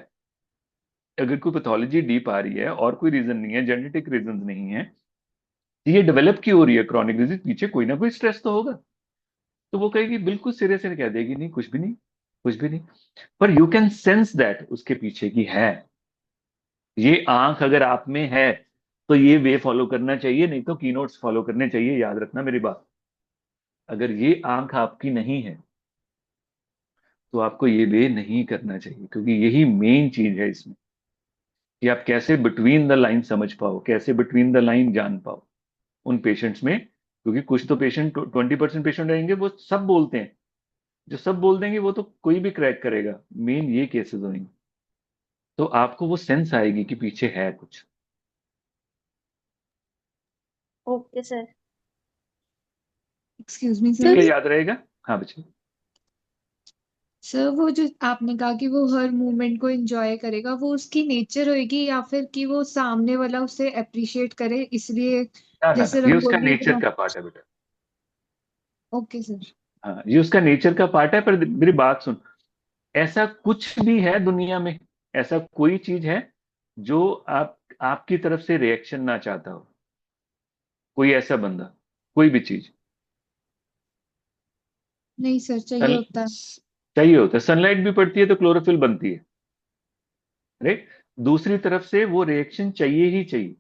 अगर कोई पैथोलॉजी डीप आ रही है और कोई रीजन नहीं है, जेनेटिक रीजन नहीं है, तो ये डेवलप क्यों हो रही है क्रॉनिक डिजीज, पीछे कोई ना कोई स्ट्रेस तो होगा। तो वो कहेगी, बिल्कुल सिरे से कह देगी, नहीं कुछ भी नहीं, कुछ भी नहीं। पर यू कैन सेंस दैट उसके पीछे की है। ये आंख अगर आप में है तो ये वे फॉलो करना चाहिए, नहीं तो कीनोट्स फॉलो करने चाहिए। याद रखना मेरी बात। अगर ये आंख आपकी नहीं है तो आपको ये वे नहीं करना चाहिए, क्योंकि यही मेन चीज है इसमें, कि आप कैसे बिटवीन द लाइन समझ पाओ, कैसे बिटवीन द लाइन जान पाओ उन पेशेंट्स में। क्योंकि कुछ तो पेशेंट, 20% पेशेंट रहेंगे वो सब बोलते हैं, जो सब बोल देंगे वो तो कोई भी क्रैक करेगा। मेन ये केसेस होंगे, तो आपको वो सेंस आएगी कि पीछे है कुछ। Okay sir. एक्सक्यूज मी ठीक सर। है, याद रहेगा। हाँ बच्चे। सर वो जो आपने कहा कि वो हर मूवमेंट को एंजॉय करेगा, वो उसकी नेचर होगी या फिर कि वो सामने वाला उसे अप्रिशिएट करे इसलिए, ना ना ना, जैसे ये उसका रंगोली नेचर बना। का पार्ट है बेटा। Okay sir. हाँ, ये उसका नेचर का पार्ट है। पर मेरी बात सुन, ऐसा कुछ भी है दुनिया में, ऐसा कोई चीज है जो आपकी तरफ से रिएक्शन ना चाहता हो? कोई ऐसा बंदा, कोई भी चीज? नहीं सर, चाहिए सन होता है। चाहिए होता है। सनलाइट भी पड़ती है तो क्लोरोफिल बनती है, राइट। दूसरी तरफ से वो रिएक्शन चाहिए ही चाहिए।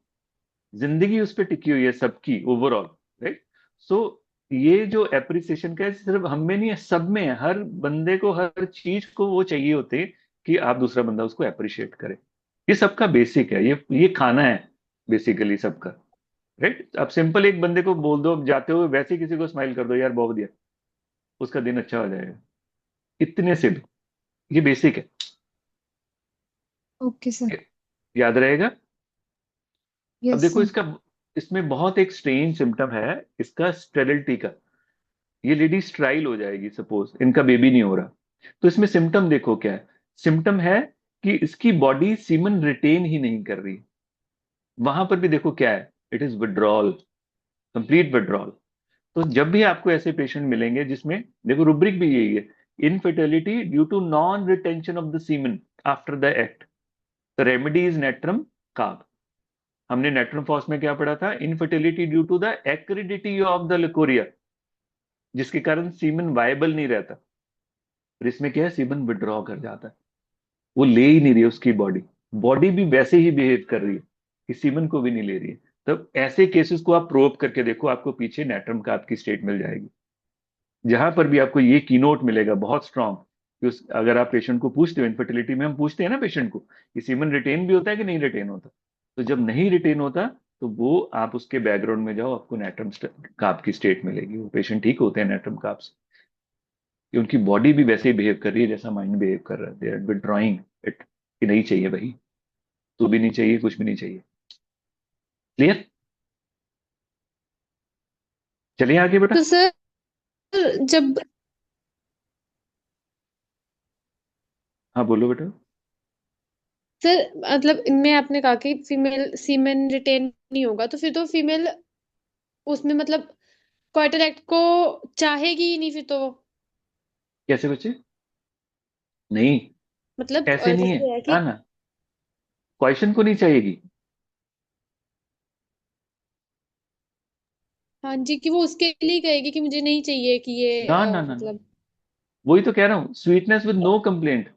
जिंदगी उस पर टिकी हुई है सबकी ओवरऑल, राइट। सो ये जो एप्रिसिएशन का है, सिर्फ हम में नहीं है, सब में है। हर बंदे को, हर चीज को वो चाहिए होते हैं कि आप दूसरा बंदा उसको अप्रिशिएट करे। ये सबका बेसिक है, ये खाना है बेसिकली सबका, राइट। अब सिंपल एक बंदे को बोल दो जाते हुए, वैसे ही किसी को स्माइल कर दो, यार बहुत बढ़िया, उसका दिन अच्छा हो जाएगा, इतने से भी। ये बेसिक है, ओके सर। याद रहेगा। अब यस देखो सर। इसका, इसमें बहुत एक स्ट्रेंज सिम्टम है इसका, स्टेरिलिटी का। ये लेडी स्ट्राइल हो जाएगी, सपोज इनका बेबी नहीं हो रहा, तो इसमें सिम्टम देखो क्या है। सिम्टम है कि इसकी बॉडी सीमन रिटेन ही नहीं कर रही। वहां पर भी देखो क्या है, it is withdrawal, complete withdrawal. तो जब भी आपको ऐसे पेशेंट मिलेंगे जिसमें, देखो रुब्रिक भी यही है, infertility due to non retention of the semen after the act, the remedy is natrum carb. हमने नेट्रम फॉस में क्या पढ़ा था? Infertility due to the acridity of the leucorrhoea, जिसके कारण सीमन वायबल नहीं रहता। और इसमें क्या है, सीमन विड्रॉ कर जाता है, वो ले ही नहीं रही है उसकी बॉडी। बॉडी भी वैसे ही बिहेव कर रही है कि सीमन को भी नहीं ले रही है। तब ऐसे केसेस को आप प्रोब करके देखो, आपको पीछे नेट्रम काप की स्टेट मिल जाएगी। जहां पर भी आपको ये कीनोट मिलेगा बहुत स्ट्रांग, कि अगर आप पेशेंट को पूछते हो, इनफर्टिलिटी में हम पूछते हैं ना पेशेंट को कि सीमन रिटेन भी होता है कि नहीं रिटेन होता, तो जब नहीं रिटेन होता तो वो आप उसके बैकग्राउंड में जाओ, आपको नेट्रम काप की स्टेट मिलेगी। वो पेशेंट ठीक होते हैं नेट्रम काप से, कि उनकी बॉडी भी वैसे ही बिहेव कर रही है जैसा माइंड बिहेव कर रहा है, दे आर विड्रॉइंग इट, कि नहीं चाहिए भाई, तो भी नहीं चाहिए, कुछ भी नहीं चाहिए। क्लियर? चलिए आगे बेटा। तो सर जब हाँ बोलो बेटा। सर मतलब इनमें आपने कहा कि फीमेल सीमेन रिटेन नहीं होगा, तो फिर तो फीमेल उसमें मतलब क्वार्टर एक्ट को चाहेगी ही नहीं फिर तो वो। कैसे बच्चे? नहीं, मतलब ऐसे नहीं है। जैसे है कि हाँ ना, क्वेश्चन को नहीं चाहिएगी। हाँ जी, कि वो उसके लिए ही कहेगी कि मुझे नहीं चाहिए कि ये ना ना ना ना, मतलब। वही तो कह रहा हूँ, स्वीटनेस विद नो कंप्लेंट,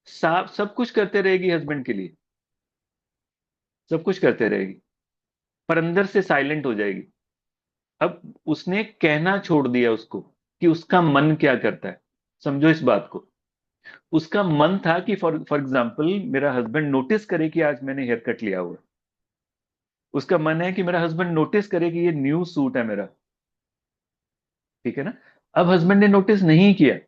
सब कुछ करते रहेगी हस्बैंड के लिए, सब कुछ करते रहेगी, पर अंदर से साइलेंट हो जाएगी। अब उसने कहना छोड़ दिया उसको कि उसका मन क्या करता है। समझो इस बात को, उसका मन था कि फॉर एग्जाम्पल मेरा हस्बैंड नोटिस करे कि आज मैंने हेयर कट लिया हुआ है। उसका मन है कि मेरा हस्बैंड नोटिस करे कि ये न्यू सूट है मेरा, ठीक है ना। अब हस्बैंड ने नोटिस नहीं किया,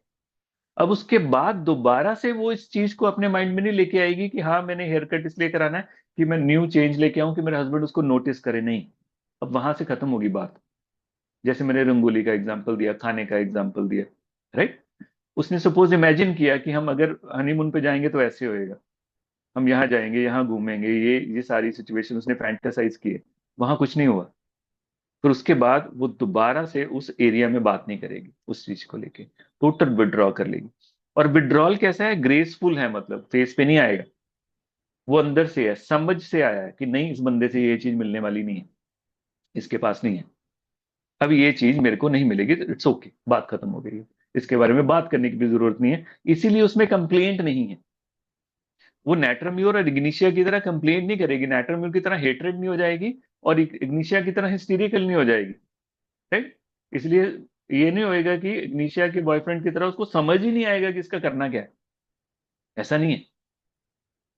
अब उसके बाद दोबारा से वो इस चीज को अपने माइंड में नहीं लेके आएगी कि हाँ मैंने हेयर कट इसलिए कराना है कि मैं न्यू चेंज लेके आऊं कि मेरा हस्बैंड उसको नोटिस करे, नहीं। अब वहां से खत्म होगी बात। जैसे मैंने रंगोली का एग्जाम्पल दिया, खाने का एग्जाम्पल दिया, राइट। उसने सपोज इमेजिन किया कि हम अगर हनीमून पे जाएंगे तो ऐसे होएगा, हम यहाँ जाएंगे, यहाँ घूमेंगे, ये सारी सिचुएशन उसने फैंटेसाइज किए, वहां कुछ नहीं हुआ। फिर उसके बाद वो दोबारा से उस एरिया में बात नहीं करेगी उस चीज को लेके, टोटल विड्रॉ कर लेगी। और विड्रॉल कैसा है? ग्रेसफुल है, मतलब फेस पे नहीं आएगा, वो अंदर से है, समझ से आया है कि नहीं इस बंदे से ये चीज मिलने वाली नहीं है, इसके पास नहीं है, अब ये चीज मेरे को नहीं मिलेगी, तो इट्स ओके, बात खत्म हो गई है, इसके बारे में बात करने की भी जरूरत नहीं है, इसीलिए उसमें कंप्लेंट नहीं है। वो नैट्रम्यूर और इग्निशिया की तरह कंप्लेंट नहीं करेगी, नैट्रम्यूर की तरह हेटरेड नहीं हो जाएगी, और इग्निशिया की तरह हिस्टीरिकल नहीं हो जाएगी, राइट। इसलिए ये नहीं होएगा कि इग्निशिया के बॉयफ्रेंड की तरह उसको समझ ही नहीं आएगा कि इसका करना क्या है, ऐसा नहीं है।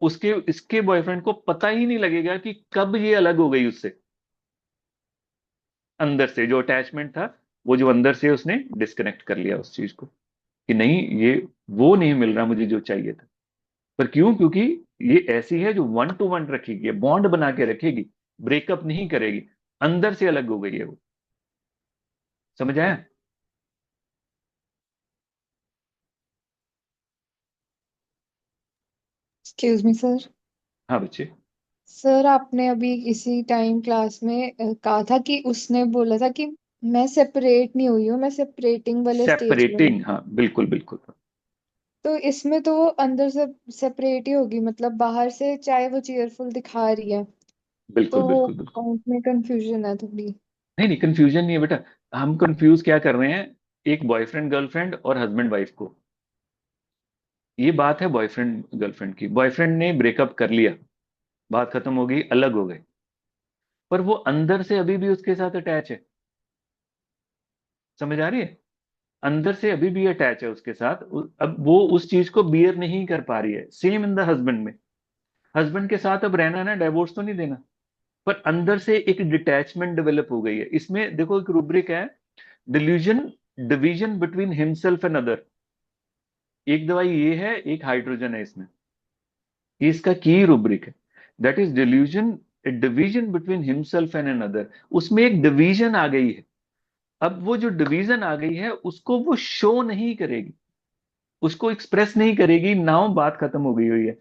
उसके इसके बॉयफ्रेंड को पता ही नहीं लगेगा कि कब ये अलग हो गई उससे, अंदर से जो अटैचमेंट था, वो जो अंदर से उसने डिस्कनेक्ट कर लिया उस चीज को, कि नहीं ये वो नहीं मिल रहा मुझे जो चाहिए था। पर क्यों? क्योंकि ये ऐसी है जो वन टू वन रखेगी, बॉन्ड बना के रखेगी, ब्रेकअप नहीं करेगी, अंदर से अलग हो गई है वो। समझ आया? Excuse me sir. हाँ बच्चे। सर आपने अभी इसी टाइम क्लास में कहा था कि उसने बोला था कि मैं सेपरेट नहीं हुई हूँ, मैं सेपरेटिंग वाले स्टेज में हूँ। सेपरेटिंग, हाँ बिल्कुल बिल्कुल। तो इसमें तो वो अंदर से सेपरेट ही होगी, मतलब बाहर से चाहे वो चीयरफुल दिखा रही है, बिल्कुल तो वो बिल्कुल बिल्कुल। पॉइंट में कंफ्यूजन है थोड़ी। नहीं नहीं, कंफ्यूजन नहीं है बेटा। हम कंफ्यूज क्या कर रहे हैं, एक बॉयफ्रेंड गर्लफ्रेंड और हस्बैंड वाइफ को। ये बात है बॉयफ्रेंड गर्लफ्रेंड की, बॉयफ्रेंड ने ब्रेकअप कर लिया, बात खत्म हो गई, अलग हो गए, पर वो अंदर से अभी भी उसके साथ अटैच है। समझ आ रही है? अंदर से अभी भी अटैच है उसके साथ, अब वो उस चीज को बियर नहीं कर पा रही है। सेम इन द हस्बैंड में, हस्बैंड के साथ अब रहना है ना, डाइवोर्स तो नहीं देना, पर अंदर से एक डिटैचमेंट डेवलप हो गई है। इसमें देखो एक रूब्रिक है, delusion, division between himself and other. एक दवाई ये है, एक हाइड्रोजन है इसमें, ये इसका की रूब्रिक है। That is delusion, division between himself and another. उसमें एक डिवीजन आ गई है। अब वो जो डिवीजन आ गई है उसको वो शो नहीं करेगी, उसको एक्सप्रेस नहीं करेगी, नाउ बात खत्म हो गई हुई है।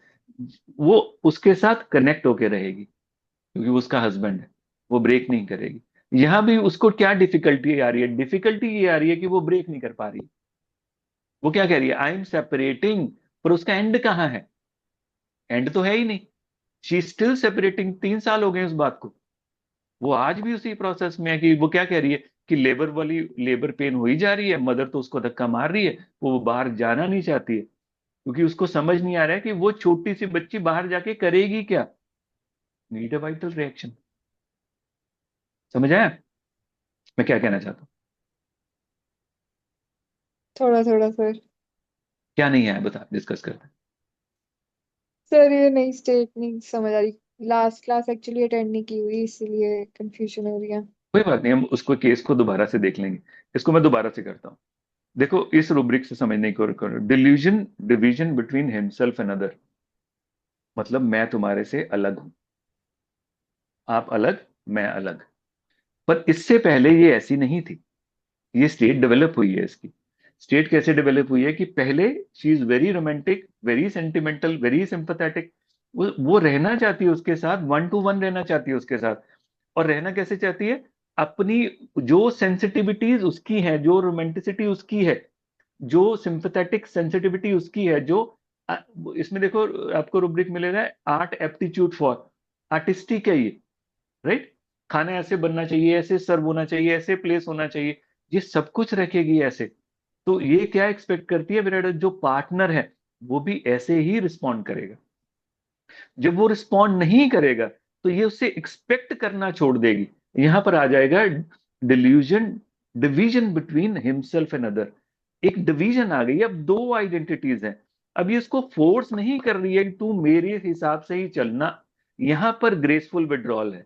वो उसके साथ कनेक्ट होके रहेगी क्योंकि वो उसका हस्बैंड है, वो ब्रेक नहीं करेगी। यहां भी उसको क्या डिफिकल्टी आ रही है? डिफिकल्टी ये आ रही है कि वो ब्रेक नहीं कर पा रही है। वो क्या कह रही है? आई एम सेपरेटिंग, पर उसका एंड कहाँ है? एंड तो है ही नहीं। शी स्टिल सेपरेटिंग, 3 साल हो गए उस बात को, वो आज भी उसी प्रोसेस में है। कि वो क्या कह रही है कि लेबर वाली लेबर पेन हो ही जा रही है, मदर तो उसको धक्का मार रही है, वो बाहर जाना नहीं चाहती है, क्योंकि उसको समझ नहीं आ रहा है कि वो छोटी सी बच्ची बाहर जाके करेगी क्या। Need a vital reaction. समझ आया मैं क्या कहना चाहता हूँ? थोड़ा थोड़ा सर। क्या नहीं आया बता, डिस्कस करते हैं। सर ये नई स्टेट नहीं समझ आ रही। लास्ट क्लास एक्चुअली अटेंड नहीं की हुई इसीलिए कंफ्यूजन हो रही है। कोई बात नहीं, हम उसको केस को दोबारा से देख लेंगे। इसको मैं दोबारा से करता हूँ। देखो इस रूब्रिक से समझने की कोशिश करो। Delusion, division between himself and other, मतलब मैं तुम्हारे से अलग हूं, आप अलग, मैं अलग। पर इससे पहले ये ऐसी नहीं थी, ये स्टेट डेवलप हुई है इसकी। स्टेट कैसे डेवलप हुई है कि पहले she is very romantic, very sentimental, very sympathetic. वो रहना चाहती है उसके साथ, वन टू वन रहना चाहती है उसके साथ। और रहना कैसे चाहती है? अपनी जो सेंसिटिविटीज उसकी है, जो रोमांटिसिटी उसकी है, जो सिंपैथेटिक सेंसिटिविटी उसकी है, जो अ, इसमें देखो आपको रुब्रिक मिलेगा आर्ट एप्टीट्यूड फॉर, आर्टिस्टिक है ये, राइट। खाना ऐसे बनना चाहिए, ऐसे सर्व होना चाहिए, ऐसे प्लेस होना चाहिए, ये सब कुछ रखेगी ऐसे। तो ये क्या एक्सपेक्ट करती है, मेरा जो पार्टनर है वो भी ऐसे ही रिस्पॉन्ड करेगा। जब वो रिस्पॉन्ड नहीं करेगा तो ये उससे एक्सपेक्ट करना छोड़ देगी। यहां पर आ जाएगा delusion, division between himself and other. एक डिवीजन आ गई, अब दो आइडेंटिटीज हैं। अब ये इसको फोर्स नहीं कर रही है कि तू मेरे हिसाब से ही चलना। यहां पर ग्रेसफुल विड्रॉल है।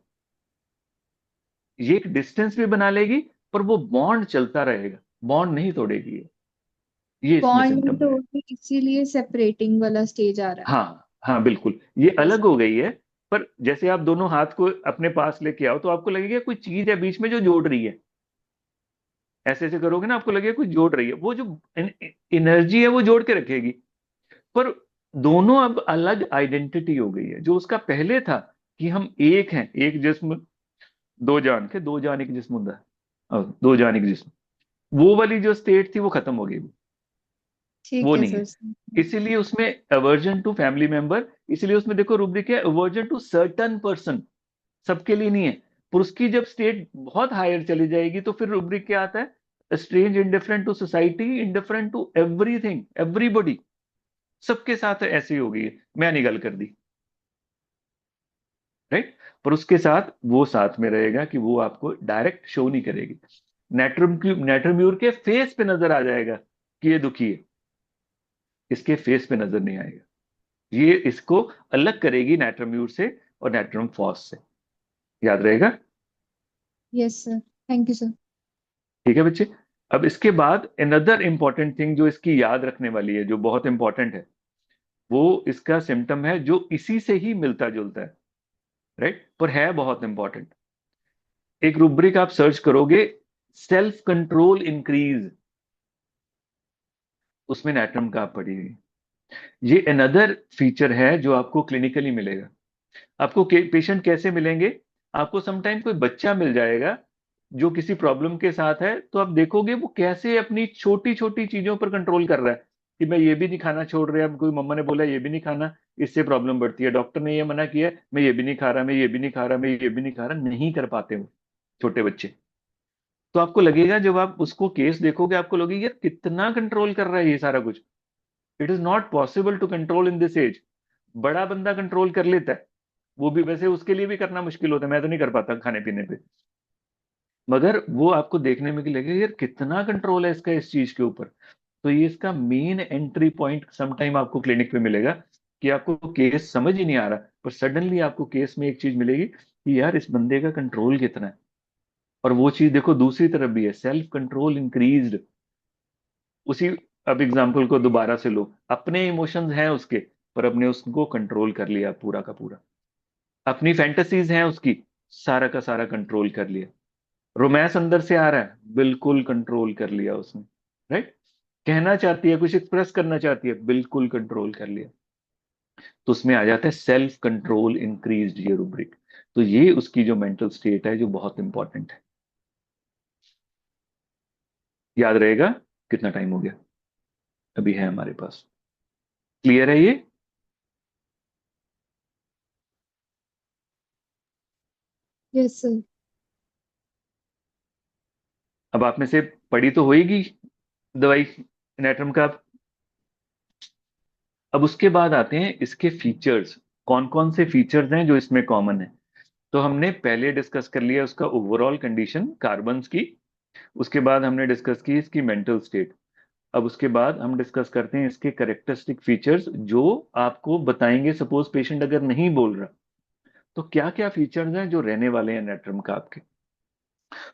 ये एक डिस्टेंस भी बना लेगी, पर वो बॉन्ड चलता रहेगा, बॉन्ड नहीं तोड़ेगी ये इसमें बॉन्ड नहीं सिम्टम है। तोड़ती इसीलिए सेपरेटिंग वाला स्टेज आ रहा है। हाँ हाँ बिल्कुल, ये Yes. अलग हो गई है। पर जैसे आप दोनों हाथ को अपने पास लेके आओ तो आपको लगेगा कोई चीज है बीच में जो जोड़ रही है। ऐसे ऐसे करोगे ना, आपको लगेगा कोई जोड़ रही है, वो जो एनर्जी है वो जोड़ के रखेगी। पर दोनों अब अलग आइडेंटिटी हो गई है। जो उसका पहले था कि हम एक हैं, एक जिस्म, दो जान के, दो जान एक जिस्म होता है, दो जान एक जिस्म, वो वाली जो स्टेट थी वो खत्म हो गई। ठीक वो है नहीं सर। है। इसीलिए उसमें अवर्जन टू फैमिली मेंबर, इसीलिए उसमें देखो रूब्रिक है अवर्जन टू सर्टन पर्सन, सबके लिए नहीं है। पर उसकी जब स्टेट बहुत हायर चली जाएगी तो फिर रूब्रिक क्या आता है? Strange indifferent to society, indifferent to everything, everybody, सबके साथ ऐसी हो गई है। मैंने गल कर दी, राइट। पर उसके साथ वो साथ में रहेगा कि वो आपको डायरेक्ट शो नहीं करेगी। नेट्रम्यूर के फेस पे नजर आ जाएगा कि ये दुखी है, इसके फेस पे नजर नहीं आएगा। ये इसको अलग करेगी नाइट्रम्यूर से और नाइट्रम फॉस से। याद रहेगा? Yes sir, thank you sir. ठीक है बच्चे। अब इसके बाद अनदर इंपॉर्टेंट थिंग जो इसकी याद रखने वाली है, जो बहुत इंपॉर्टेंट है, वो इसका सिम्टम है जो इसी से ही मिलता जुलता है, राइट, पर है बहुत इंपॉर्टेंट। एक रूब्रिक आप सर्च करोगे, सेल्फ कंट्रोल इंक्रीज, उसमें नाइट्रम का आप पढ़िएगा। ये अनदर फीचर है जो आपको क्लिनिकली मिलेगा। आपको पेशेंट कैसे मिलेंगे? आपको समटाइम कोई बच्चा मिल जाएगा जो किसी प्रॉब्लम के साथ है, तो आप देखोगे वो कैसे अपनी छोटी छोटी चीजों पर कंट्रोल कर रहा है। कि मैं ये भी नहीं खाना छोड़ रहा, कोई मम्मा ने बोला ये भी नहीं खाना, इससे प्रॉब्लम बढ़ती है, डॉक्टर ने ये मना किया, मैं ये भी नहीं खा रहा, मैं ये भी नहीं खा रहा, मैं ये भी नहीं खा रहा, नहीं कर पाते वो छोटे बच्चे। तो आपको लगेगा जब आप उसको केस देखोगे, आपको लगेगा यार कितना कंट्रोल कर रहा है ये सारा कुछ। It is not possible to control in this age. बड़ा बंदा कंट्रोल कर लेता है, वो भी वैसे उसके लिए भी करना मुश्किल होता है, मैं तो नहीं कर पाता खाने पीने पे। मगर वो आपको देखने में कि लगेगा यार कितना कंट्रोल है इसका इस चीज के ऊपर। तो ये इसका मेन एंट्री पॉइंट समटाइम आपको क्लिनिक पे मिलेगा कि आपको केस समझ ही नहीं आ रहा, पर सडनली आपको केस में एक चीज मिलेगी कि यार इस बंदे का कंट्रोल कितना है। और वो चीज देखो दूसरी तरफ भी है, सेल्फ कंट्रोल इंक्रीज्ड। उसी, अब एग्जाम्पल को दोबारा से लो, अपने इमोशंस हैं उसके, पर अपने उसको कंट्रोल कर लिया पूरा का पूरा। अपनी फैंटेसीज हैं उसकी, सारा का सारा कंट्रोल कर लिया। रोमांस अंदर से आ रहा है, बिल्कुल कंट्रोल कर लिया उसने, राइट। कहना चाहती है, कुछ एक्सप्रेस करना चाहती है, बिल्कुल कंट्रोल कर लिया। तो उसमें आ जाता है सेल्फ कंट्रोल इंक्रीज्ड, ये रूब्रिक। तो ये उसकी जो मेंटल स्टेट है जो बहुत इंपॉर्टेंट है। याद रहेगा? कितना टाइम हो गया? अभी है हमारे पास, क्लियर है ये? Yes sir. अब आप में से पढ़ी तो होएगी दवाई एनाटॉम का। अब उसके बाद आते हैं इसके फीचर्स, कौन कौन से फीचर्स हैं जो इसमें कॉमन है। तो हमने पहले डिस्कस कर लिया उसका ओवरऑल कंडीशन कार्बन्स की, उसके बाद हमने डिस्कस की इसकी मेंटल स्टेट। अब उसके बाद हम डिस्कस करते हैं इसके कैरेक्टरिस्टिक फीचर्स जो आपको बताएंगे, सपोज पेशेंट अगर नहीं बोल रहा तो क्या क्या फीचर्स हैं जो रहने वाले हैं नेट्रम का आपके।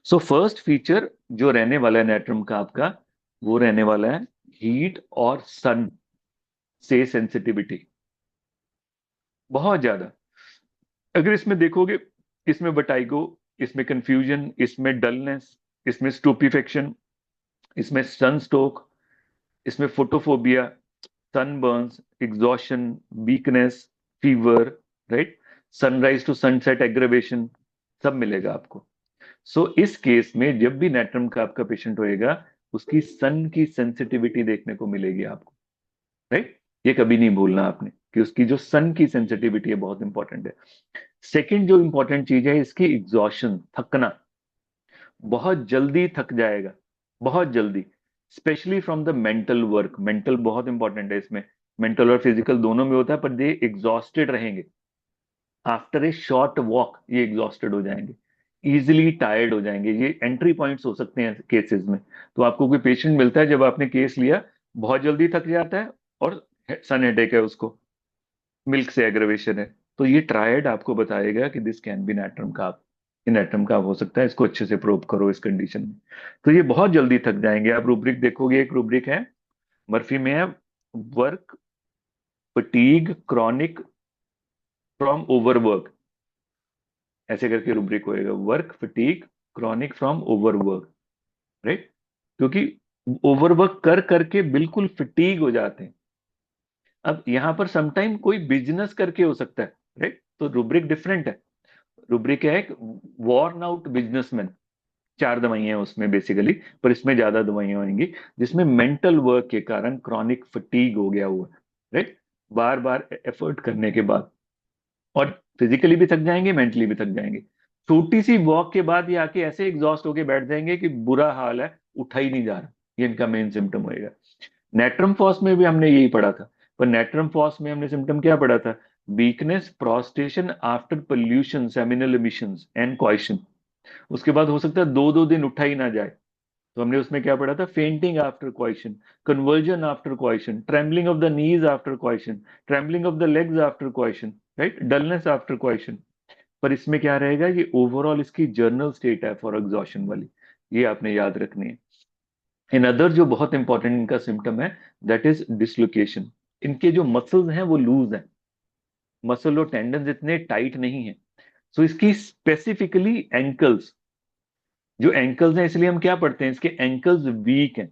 सो फर्स्ट फीचर जो रहने वाला है नेट्रम का आपका, वो रहने वाला है हीट और सन से सेंसिटिविटी, बहुत ज्यादा। अगर इसमें देखोगे, इसमें बटाइगो, इसमें कंफ्यूजन, इसमें डलनेस, इसमें स्टूपिफेक्शन, इसमें सनस्ट्रोक, इसमें photophobia, sunburns, exhaustion, weakness, fever, right, sunrise to sunset aggravation, सब मिलेगा आपको। सो इस केस में जब भी नेट्रम का आपका पेशेंट होएगा, उसकी सन की सेंसिटिविटी देखने को मिलेगी आपको, राइट। ये कभी नहीं भूलना आपने कि उसकी जो सन की सेंसिटिविटी है बहुत इंपॉर्टेंट है। सेकंड जो इंपॉर्टेंट चीज है इसकी एग्जॉशन, थकना, बहुत जल्दी थक जाएगा, बहुत जल्दी, specially from the mental work. Mental बहुत इंपॉर्टेंट है इसमें, मेंटल और फिजिकल दोनों में होता है, पर दे एग्जॉस्टेड रहेंगे आफ्टर ए शॉर्ट वॉक, ये एग्जॉस्टेड हो जाएंगे, इजिली टायर्ड हो जाएंगे। ये एंट्री पॉइंट्स हो सकते हैं केसेस में। तो आपको कोई पेशेंट मिलता है जब आपने केस लिया, बहुत जल्दी थक जाता है और सन हेडेक है उसको, मिल्क से एग्रेवेशन है, तो ये ट्रायड आपको बताएगा कि दिस कैन बी नेट्रम काप, ये नेट्रम काप हो सकता है, इसको अच्छे से प्रोब करो इस कंडीशन में। तो ये बहुत जल्दी थक जाएंगे। आप रूब्रिक देखोगे, एक रूब्रिक है मर्फी में है, work fatigue chronic from overwork, ऐसे करके रूब्रिक होएगा, work fatigue chronic from overwork, right. क्योंकि ओवरवर्क कर करके बिल्कुल फटीग हो जाते हैं। अब यहां पर समटाइम कोई बिजनेस करके हो सकता है, राइट, तो रूब्रिक डिफरेंट है। रूब्रिक है एक वॉर्न आउट बिजनेसमैन, 4 दवाइयां हैं उसमें बेसिकली, पर इसमें ज्यादा दवाइयां आएंगी, जिसमें मेंटल वर्क के कारण क्रॉनिक फटीग हो गया हुआ, राइट, बार बार एफर्ट करने के बाद, और फिजिकली भी थक जाएंगे, मेंटली भी थक जाएंगे। छोटी सी वॉक के बाद ये आके ऐसे एग्जॉस्ट होके बैठ जाएंगे कि बुरा हाल है, उठा ही नहीं जा रहा, ये इनका मेन सिम्टम होएगा। नेट्रम फॉस में भी हमने यही पढ़ा था, पर नेट्रम फॉस में हमने सिम्टम क्या पढ़ा था, weakness, prostration after pollution, seminal emissions and coition. उसके बाद हो सकता है 2-2 दिन उठा ही ना जाए, तो हमने उसमें क्या पढ़ा था, fainting after coition, convulsion after coition, trembling of the knees after coition, trembling of the legs after coition, right, dullness after coition. पर इसमें क्या रहेगा, ये ओवरऑल इसकी जर्नल स्टेट है फॉर एग्जॉशन वाली, ये आपने याद रखनी है। इन अदर जो बहुत इंपॉर्टेंट इनका सिम्टम है, दैट इज डिसलोकेशन। इनके जो मसल्स हैं वो लूज हैं, मसल और टेंडन इतने टाइट नहीं है। सो इसकी स्पेसिफिकली एंकल्स, जो एंकल्स हैं, इसलिए हम क्या पढ़ते हैं, इसके एंकल्स वीक हैं।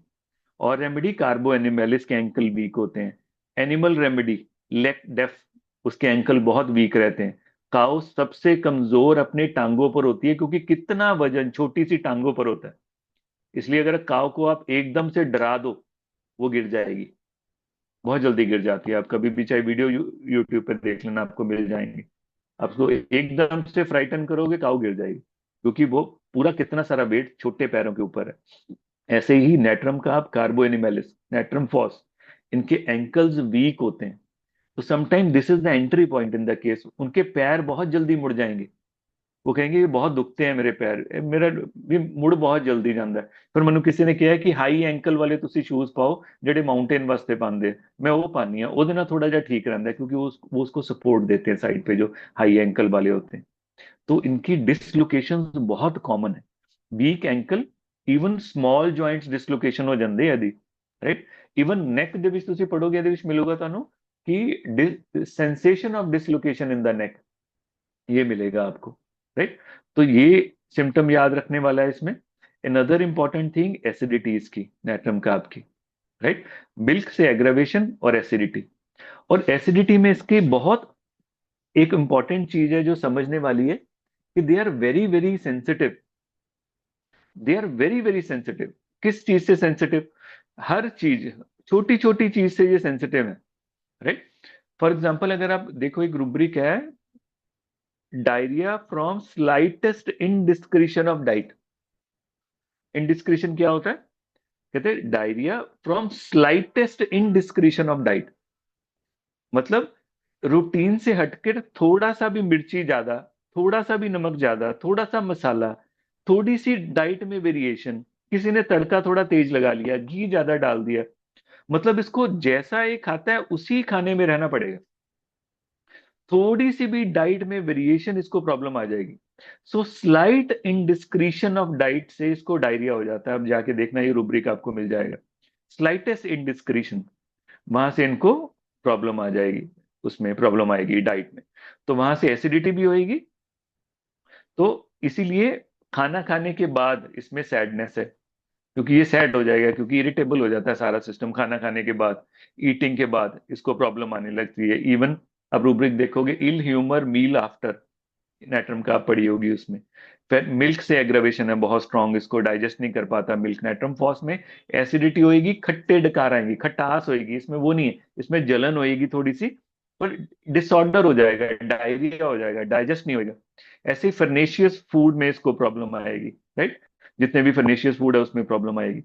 और रेमेडी कार्बो एनिमेलिस के एंकल वीक होते हैं। एनिमल रेमेडी लेग डेफ, उसके एंकल बहुत वीक रहते हैं। काउ सबसे कमजोर अपने टांगों पर होती है, क्योंकि कितना वजन छोटी सी टांगों पर होता है, इसलिए अगर काउ को आप एकदम से डरा दो, वो गिर जाएगी, बहुत जल्दी गिर जाती है। आप कभी भी चाहे वीडियो यूट्यूब पर देख लेना, आपको मिल जाएंगे। आपको एकदम से फ्राइटन करोगे, काउ गिर जाएगी, क्योंकि वो पूरा कितना सारा वेट छोटे पैरों के ऊपर है। ऐसे ही नेट्रम का आप कार्बो एनिमेलिस, नेट्रम फॉस, इनके एंकल्स वीक होते हैं। तो sometime this is the entry point in the case, उनके पैर बहुत जल्दी मुड़ जाएंगे, वो कहेंगे ये बहुत दुखते हैं मेरे पैर, मेरा भी मुड़ बहुत जल्दी ਜਾਂਦਾ है। फिर ਮੈਨੂੰ ਕਿਸੇ ਨੇ ਕਿਹਾ ਕਿ ਹਾਈ ਐਂਕਲ ਵਾਲੇ ਤੁਸੀਂ ਸ਼ੂਜ਼ ਪਾਓ ਜਿਹੜੇ ਮਾउंटेन वास्ते पाते हैं, मैं वो पानी है, ਉਹਦੇ ਨਾਲ थोड़ा जा ठीक रहता है, क्योंकि वो उसको सपोर्ट देते हैं साइड पे, जो हाई एंकल वाले होते हैं। तो इनकी डिसलोकेशन बहुत कॉमन है, weak ankle, even small joints dislocation ਹੋ ਜਾਂਦੇ ਆ ਇਹਦੀ, ਰਾਈਟ। ਈਵਨ ਨੈਕ ਦੇ ਵਿੱਚ ਤੁਸੀਂ ਪੜੋਗੇ, ਇਹਦੇ ਵਿੱਚ ਮਿਲੂਗਾ ਤੁਹਾਨੂੰ कि sensation of dislocation in the neck, ये मिलेगा आपको, राइट। तो ये सिम्टम याद रखने वाला है इसमें। अनदर इंपॉर्टेंट थिंग एसिडिटी इसकी, नेट्रम का आपकी, राइट, मिल्क से एग्रेवेशन और एसिडिटी। और एसिडिटी में इसके बहुत एक इंपॉर्टेंट चीज है जो समझने वाली है, कि they are very very sensitive, they are very very sensitive. किस चीज से सेंसिटिव, हर चीज, छोटी छोटी चीज से ये सेंसिटिव है, राइट। फॉर एग्जाम्पल अगर आप देखो, एक रूब्रिक है, diarrhoea from slightest indiscretion of diet. Indiscretion क्या होता है, कहते हैं diarrhoea from slightest indiscretion of diet, मतलब रूटीन से हटकर थोड़ा सा भी मिर्ची ज्यादा, थोड़ा सा भी नमक ज्यादा, थोड़ा सा मसाला, थोड़ी सी डाइट में वेरिएशन, किसी ने तड़का थोड़ा तेज लगा लिया, घी ज्यादा डाल दिया, मतलब इसको जैसा ये खाता है उसी खाने में रहना पड़ेगा। थोड़ी सी भी डाइट में वेरिएशन इसको प्रॉब्लम आ जाएगी। सो स्लाइट इनडिस्क्रिशन ऑफ डाइट से इसको डायरिया हो जाता है। अब जाके देखना, ये रूब्रिक आपको मिल जाएगा। स्लाइटेस्ट इनडिस्क्रिशन, वहां से इनको प्रॉब्लम आ जाएगी, उसमें प्रॉब्लम आएगी डाइट में, तो वहां से एसिडिटी भी होएगी। तो इसीलिए खाना खाने के बाद इसमें सैडनेस है, क्योंकि ये सैड हो जाएगा, क्योंकि इरिटेबल हो जाता है सारा सिस्टम खाना खाने के बाद, ईटिंग के बाद इसको प्रॉब्लम आने लगती है। इवन अब रूब्रिक देखोगे, इल ह्यूमर मील आफ्टर, नेट्रम का आप पढ़ी होगी उसमें। फिर मिल्क से एग्रवेशन है बहुत स्ट्रांग, इसको डाइजेस्ट नहीं कर पाता मिल्क। नेट्रम फॉस में एसिडिटी होएगी, खट्टे डकार आएंगी, खटास होएगी, इसमें वो नहीं है, इसमें जलन होएगी थोड़ी सी, पर डिसऑर्डर हो जाएगा, डायरिया हो जाएगा, डाइजेस्ट नहीं होएगा। ऐसे ही फर्नेशियस फूड में इसको प्रॉब्लम आएगी, राइट, जितने भी फर्नेशियस फूड है उसमें प्रॉब्लम आएगी।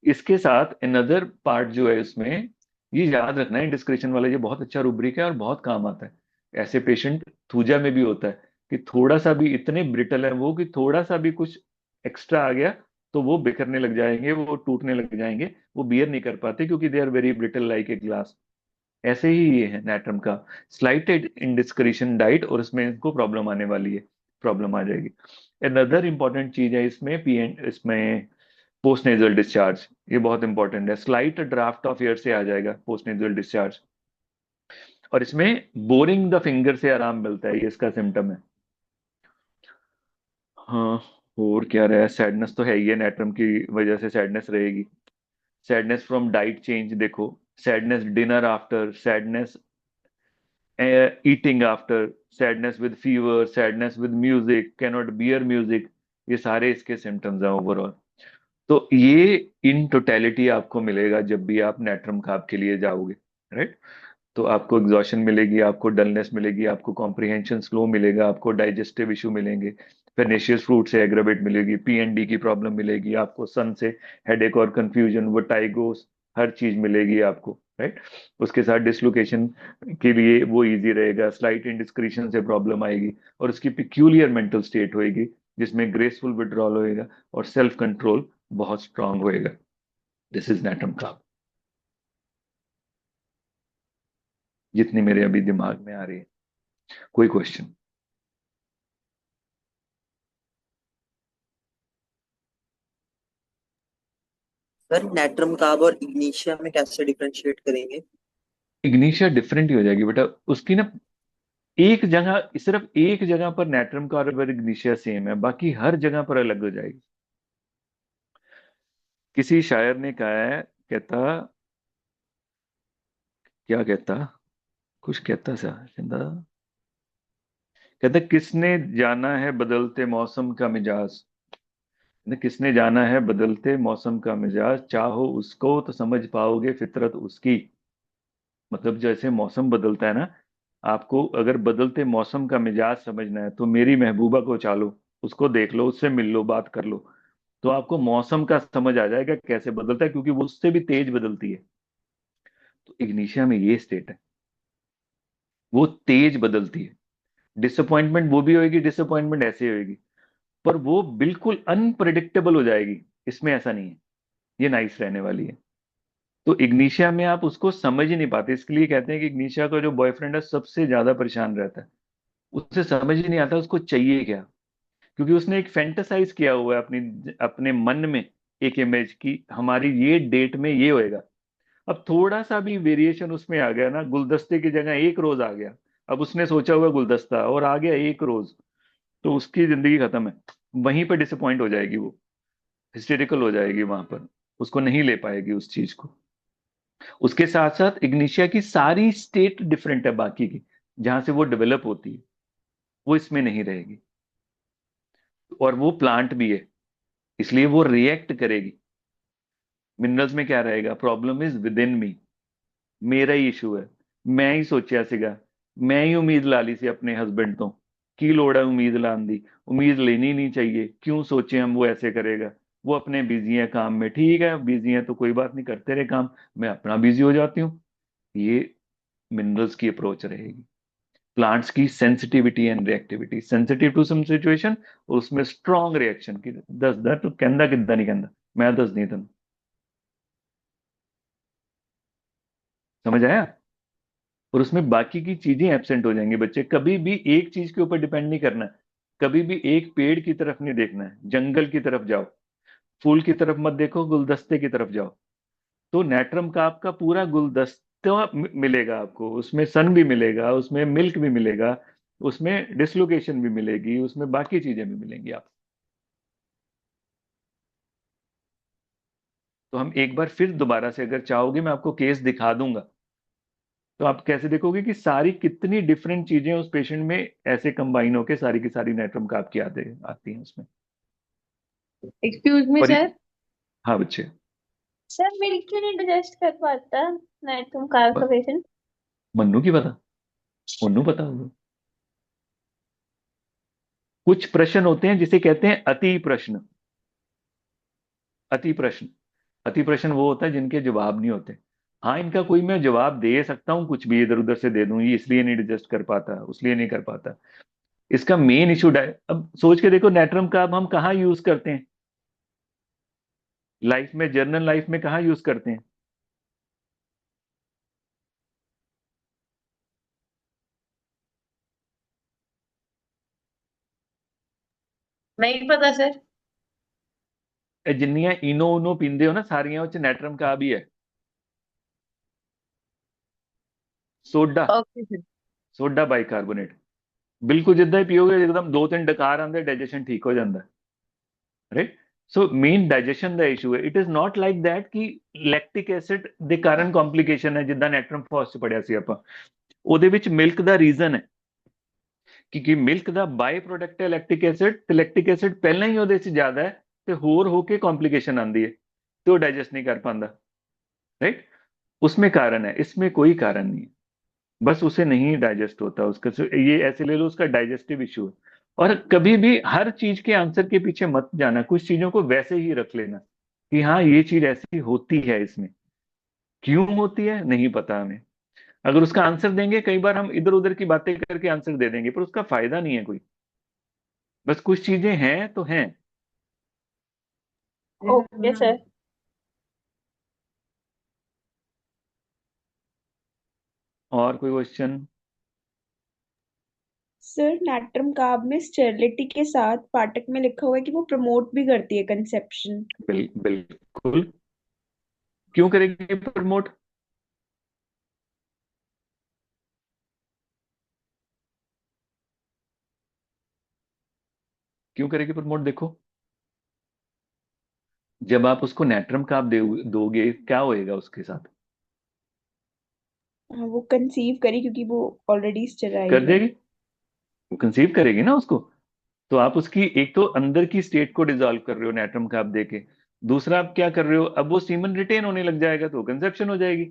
इसके साथ अनदर पार्ट जो है इसमें, ये याद रखना है, डिस्क्रिप्शन वाला ये बहुत अच्छा रूब्रिक है और बहुत काम आता है। ऐसे पेशेंट थूजा में भी होता है कि थोड़ा सा भी, इतने ब्रिटल है वो कि थोड़ा सा भी कुछ एक्स्ट्रा आ गया तो वो बिखरने लग जाएंगे, वो टूटने लग जाएंगे, वो बियर नहीं कर पाते, क्योंकि they are very brittle like a glass. ऐसे ही ये है नेट्रम का, स्लाइटेड इनडिस्क्रिशन डाइट, और इसमें इनको प्रॉब्लम आने वाली है, प्रॉब्लम आ जाएगी। अनदर इंपॉर्टेंट चीज है इसमें इसमें पोस्ट नेजल डिस्चार्ज, ये बहुत इंपॉर्टेंट है। स्लाइट ड्राफ्ट ऑफ एयर से आ जाएगा पोस्ट नेजल डिस्चार्ज, और इसमें बोरिंग द फिंगर से आराम मिलता है, ये इसका सिम्टम है। हाँ, और क्या रहा है, सैडनेस तो है ही है, नेट्रम की वजह से सैडनेस रहेगी। सैडनेस फ्रॉम डाइट चेंज देखो, sadness dinner after, sadness eating after, sadness with fever, sadness with music, cannot beer music, ये सारे इसके सिम्टम्स हैं ओवरऑल। तो ये इन टोटेलिटी आपको मिलेगा जब भी आप नेट्रम खाब के लिए जाओगे, राइट। तो आपको एग्जॉशन मिलेगी, आपको डलनेस मिलेगी, आपको कॉम्प्रिहेंशन स्लो मिलेगा, आपको डाइजेस्टिव इशू मिलेंगे, फेनेशियस फ्रूट से एग्रवेट मिलेगी, पीएनडी की प्रॉब्लम मिलेगी आपको, सन से हेडेक और कंफ्यूजन, वर्टाइगोस, हर चीज मिलेगी आपको, राइट। उसके साथ डिसलोकेशन के लिए वो इजी रहेगा, स्लाइट इंडिस्क्रिशन से प्रॉब्लम आएगी, और उसकी पिक्यूलियर मेंटल स्टेट होएगी जिसमें ग्रेसफुल विड्रॉल होएगा और सेल्फ कंट्रोल बहुत स्ट्रांग होएगा। दिस इज नेट्रम खाब, जितनी मेरे अभी दिमाग में आ रही है। कोई क्वेश्चन? सर नेट्रम कार्ब और इग्निशिया में कैसे डिफरेंशिएट करेंगे? इग्निशिया डिफरेंट ही हो जाएगी बेटा, उसकी ना एक जगह, सिर्फ एक जगह पर नेट्रम का और इग्निशिया सेम है, बाकी हर जगह पर अलग हो जाएगी। किसी शायर ने कहा है, कहता, क्या कहता, कुछ कहता सा, कहता, कहता किसने जाना है बदलते मौसम का मिजाज, किसने जाना है बदलते मौसम का मिजाज, चाहो उसको तो समझ पाओगे फितरत उसकी। मतलब जैसे मौसम बदलता है ना, आपको अगर बदलते मौसम का मिजाज समझना है तो मेरी महबूबा को चालो, उसको देख लो, उससे मिल लो, बात कर लो, तो आपको मौसम का समझ आ जाएगा कैसे बदलता है, क्योंकि वो उससे भी तेज बदलती है। तो इग्निशिया में ये स्टेट है, वो तेज बदलती है। डिसअपॉइंटमेंट वो भी होगी, डिसअपॉइंटमेंट ऐसे होगी, पर वो बिल्कुल अनप्रिडिक्टेबल हो जाएगी। इसमें ऐसा नहीं है, ये नाइस रहने वाली है। तो इग्निशिया में आप उसको समझ ही नहीं पाते, इसके लिए कहते हैं कि इग्निशिया का जो बॉयफ्रेंड है सबसे ज्यादा परेशान रहता है, उसे समझ ही नहीं आता उसको चाहिए क्या, क्योंकि उसने एक फैंटेसाइज किया हुआ है अपनी, अपने मन में एक इमेज की, हमारी ये डेट में ये होएगा। अब थोड़ा सा भी वेरिएशन उसमें आ गया ना, गुलदस्ते की जगह एक रोज आ गया, अब उसने सोचा हुआ गुलदस्ता और आ गया एक रोज, तो उसकी जिंदगी खत्म है। वहीं पर डिसअपॉइंट हो जाएगी वो, हिस्टेरिकल हो जाएगी वहां पर, उसको नहीं ले पाएगी उस चीज को। उसके साथ साथ इग्निशिया की सारी स्टेट डिफरेंट है बाकी की, जहां से वो डेवलप होती है, वो इसमें नहीं रहेगी। और वो प्लांट भी है, इसलिए वो रिएक्ट करेगी। मिनरल्स में क्या रहेगा, प्रॉब्लम इज विद इन मी, मेरा ही इशू है, मैं ही सोचा सीगा, मैं ही उम्मीद ला ली सी अपने हस्बैंड तो, की लोड़ है उम्मीद लान दी, उम्मीद लेनी नहीं चाहिए, क्यों सोचे हम वो ऐसे करेगा, वो अपने बिजी है काम में, ठीक है बिजी है तो कोई बात नहीं, करते रहे काम, मैं अपना बिजी हो जाती हूँ। ये मिनरल्स की अप्रोच रहेगी। प्लांट्स की sensitivity and reactivity, sensitive to some situation, उसमें स्ट्रॉन्ग रिएक्शन की दसदा तू कहंदा किद्दां नहीं कहंदा, मैं दसदी तेन, समझ आया। और उसमें बाकी की चीजें एब्सेंट हो जाएंगी। बच्चे कभी भी एक चीज के ऊपर डिपेंड नहीं करना है, कभी भी एक पेड़ की तरफ नहीं देखना है, जंगल की तरफ जाओ, फूल की तरफ मत देखो, गुलदस्ते की तरफ जाओ। तो नेट्रम का आपका पूरा गुलदस्ता मिलेगा आपको, उसमें सन भी मिलेगा, उसमें मिल्क भी मिलेगा, उसमें डिसलोकेशन भी मिलेगी, उसमें बाकी चीजें भी मिलेंगी आप। तो हम एक बार फिर दोबारा से, अगर चाहोगे मैं आपको केस दिखा दूंगा, तो आप कैसे देखोगे कि सारी कितनी डिफरेंट चीजें उस पेशेंट में ऐसे कंबाइन होके सारी की सारी नेट्रम काप की आती हैं उसमें। एक्सक्यूज मी और सर। हाँ बच्चे, सर मिल्क क्यों नहीं डाइजेस्ट कर पाता नाइट्रम कार्ब का पेशेंट? मन्नू की पता, मन्नू पता होगा। कुछ प्रश्न होते हैं जिसे कहते हैं अति प्रश्न। अति प्रश्न, अति प्रश्न वो होता है जिनके जवाब नहीं होते। हाँ, इनका कोई मैं जवाब दे सकता हूँ, कुछ भी इधर उधर से दे दूं, ये इसलिए नहीं डिजेस्ट कर पाता, उसलिए नहीं कर पाता। इसका मेन इशू अब सोच के देखो, नेट्रम का अब हम कहाँ यूज करते हैं लाइफ में, जर्नल लाइफ में कहाँ यूज करते हैं? नहीं पता सर। ਇਹ ਜਿੰਨੀਆਂ ਇਨੋ ਉਨੋ ਪੀਂਦੇ ਹੋ ਨਾ ਸਾਰੀਆਂ ਉਹ ਚ ਨੈਟਰਮ ਕਾਬ ਹੀ ਹੈ। Soda, okay sir. Soda bicarbonate, ਬਿਲਕੁਲ ਜਿੱਦਾਂ ਹੀ ਪੀਓਗੇ ਇੱਕਦਮ 2-3 ਡਕਾਰ ਆਉਂਦੇ, ਡਾਈਜੈਸ਼ਨ ਠੀਕ ਹੋ ਜਾਂਦਾ ਹੈ, ਰਾਈਟ। ਸੋ ਮੇਨ ਡਾਈਜੈਸ਼ਨ ਦਾ ਇਸ਼ੂ ਹੈ। It is not like that ਕਿ ਲੈਕਟਿਕ ਐਸਿਡ ਦੇ ਕਾਰਨ ਕੰਪਲਿਕੇਸ਼ਨ ਹੈ, ਜਿੱਦਾਂ ਨੈਟਰਮ ਫਾਸ ਚ ਪੜਿਆ ਸੀ ਆਪਾਂ, ਉਹਦੇ ਵਿੱਚ ਮਿਲਕ ਦਾ ਰੀਜ਼ਨ ਹੈ, ਕਿਉਂਕਿ ਮਿਲਕ ਦਾ ਬਾਈ ਪ੍ਰੋਡਕਟ ਹੈ ਲੈਕਟਿਕ ਐਸਿਡ, ਤੇ ਲੈਕਟਿਕ ਐਸਿਡ ਪਹਿਲਾਂ ਹੀ ਉਹਦੇ ਚ ਜ਼ਿਆਦਾ ਹੈ ਤੇ ਹੋਰ ਹੋ ਕੇ ਕੰਪਲਿकेशन आती है, तो वो डाइजेस्ट नहीं कर पाता, राइट। उसमें कारण है, इसमें कोई कारण नहीं है, बस उसे नहीं डाइजेस्ट होता उसका। ये ऐसे ले लो, उसका डाइजेस्टिव इशू है। और कभी भी हर चीज के आंसर के पीछे मत जाना, कुछ चीजों को वैसे ही रख लेना कि हाँ ये चीज ऐसी होती है, इसमें क्यों होती है नहीं पता हमें। अगर उसका आंसर देंगे, कई बार हम इधर उधर की बातें करके आंसर दे देंगे, पर उसका फायदा नहीं है कोई, बस कुछ चीजें हैं तो हैं। Okay sir. और कोई क्वेश्चन? सर नाट्रम कार्ब में स्टेरिलिटी के साथ पाठक में लिखा हुआ है कि वो प्रमोट भी करती है कंसेप्शन। बिल्कुल, क्यों करेगी प्रमोट? क्यों करेगी प्रमोट? देखो, जब आप उसको नेट्रम काप दोगे, क्या होएगा उसके साथ? हाँ, वो कंसीव करी क्योंकि वो ऑलरेडी कर स्टेराइल है। देगी, वो कंसीव करेगी ना उसको। तो आप उसकी एक तो अंदर की स्टेट को डिसॉल्व कर रहे हो नेट्रम काप देके, दूसरा आप क्या कर रहे हो, अब वो सीमन रिटेन होने लग जाएगा तो कंसेप्शन हो जाएगी।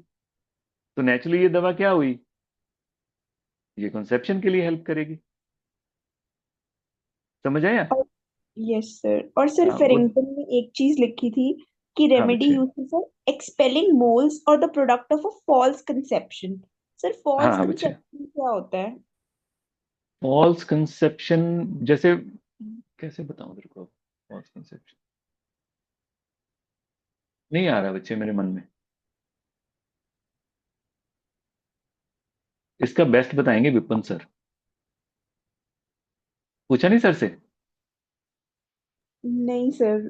तो नेचुरली ये दवा क्या हुई, ये कंसेप्शन के लिए हेल्प करेगी। समझ आया? Yes sir. और सर हाँ, फेरिंगटन में एक चीज लिखी थी कि हाँ रेमेडी बच्चे, यूज्ड फॉर एक्सपेलिंग मोल्स और the product of a false conception. Sir false हाँ बच्चे, कंसेप्शन क्या होता है? फॉल्स कंसेप्शन जैसे, कैसे बताऊं तेरे को, फॉल्स कंसेप्शन नहीं आ रहा बच्चे मेरे मन में। इसका बेस्ट बताएंगे विपिन सर। पूछा नहीं सर से? नहीं सर।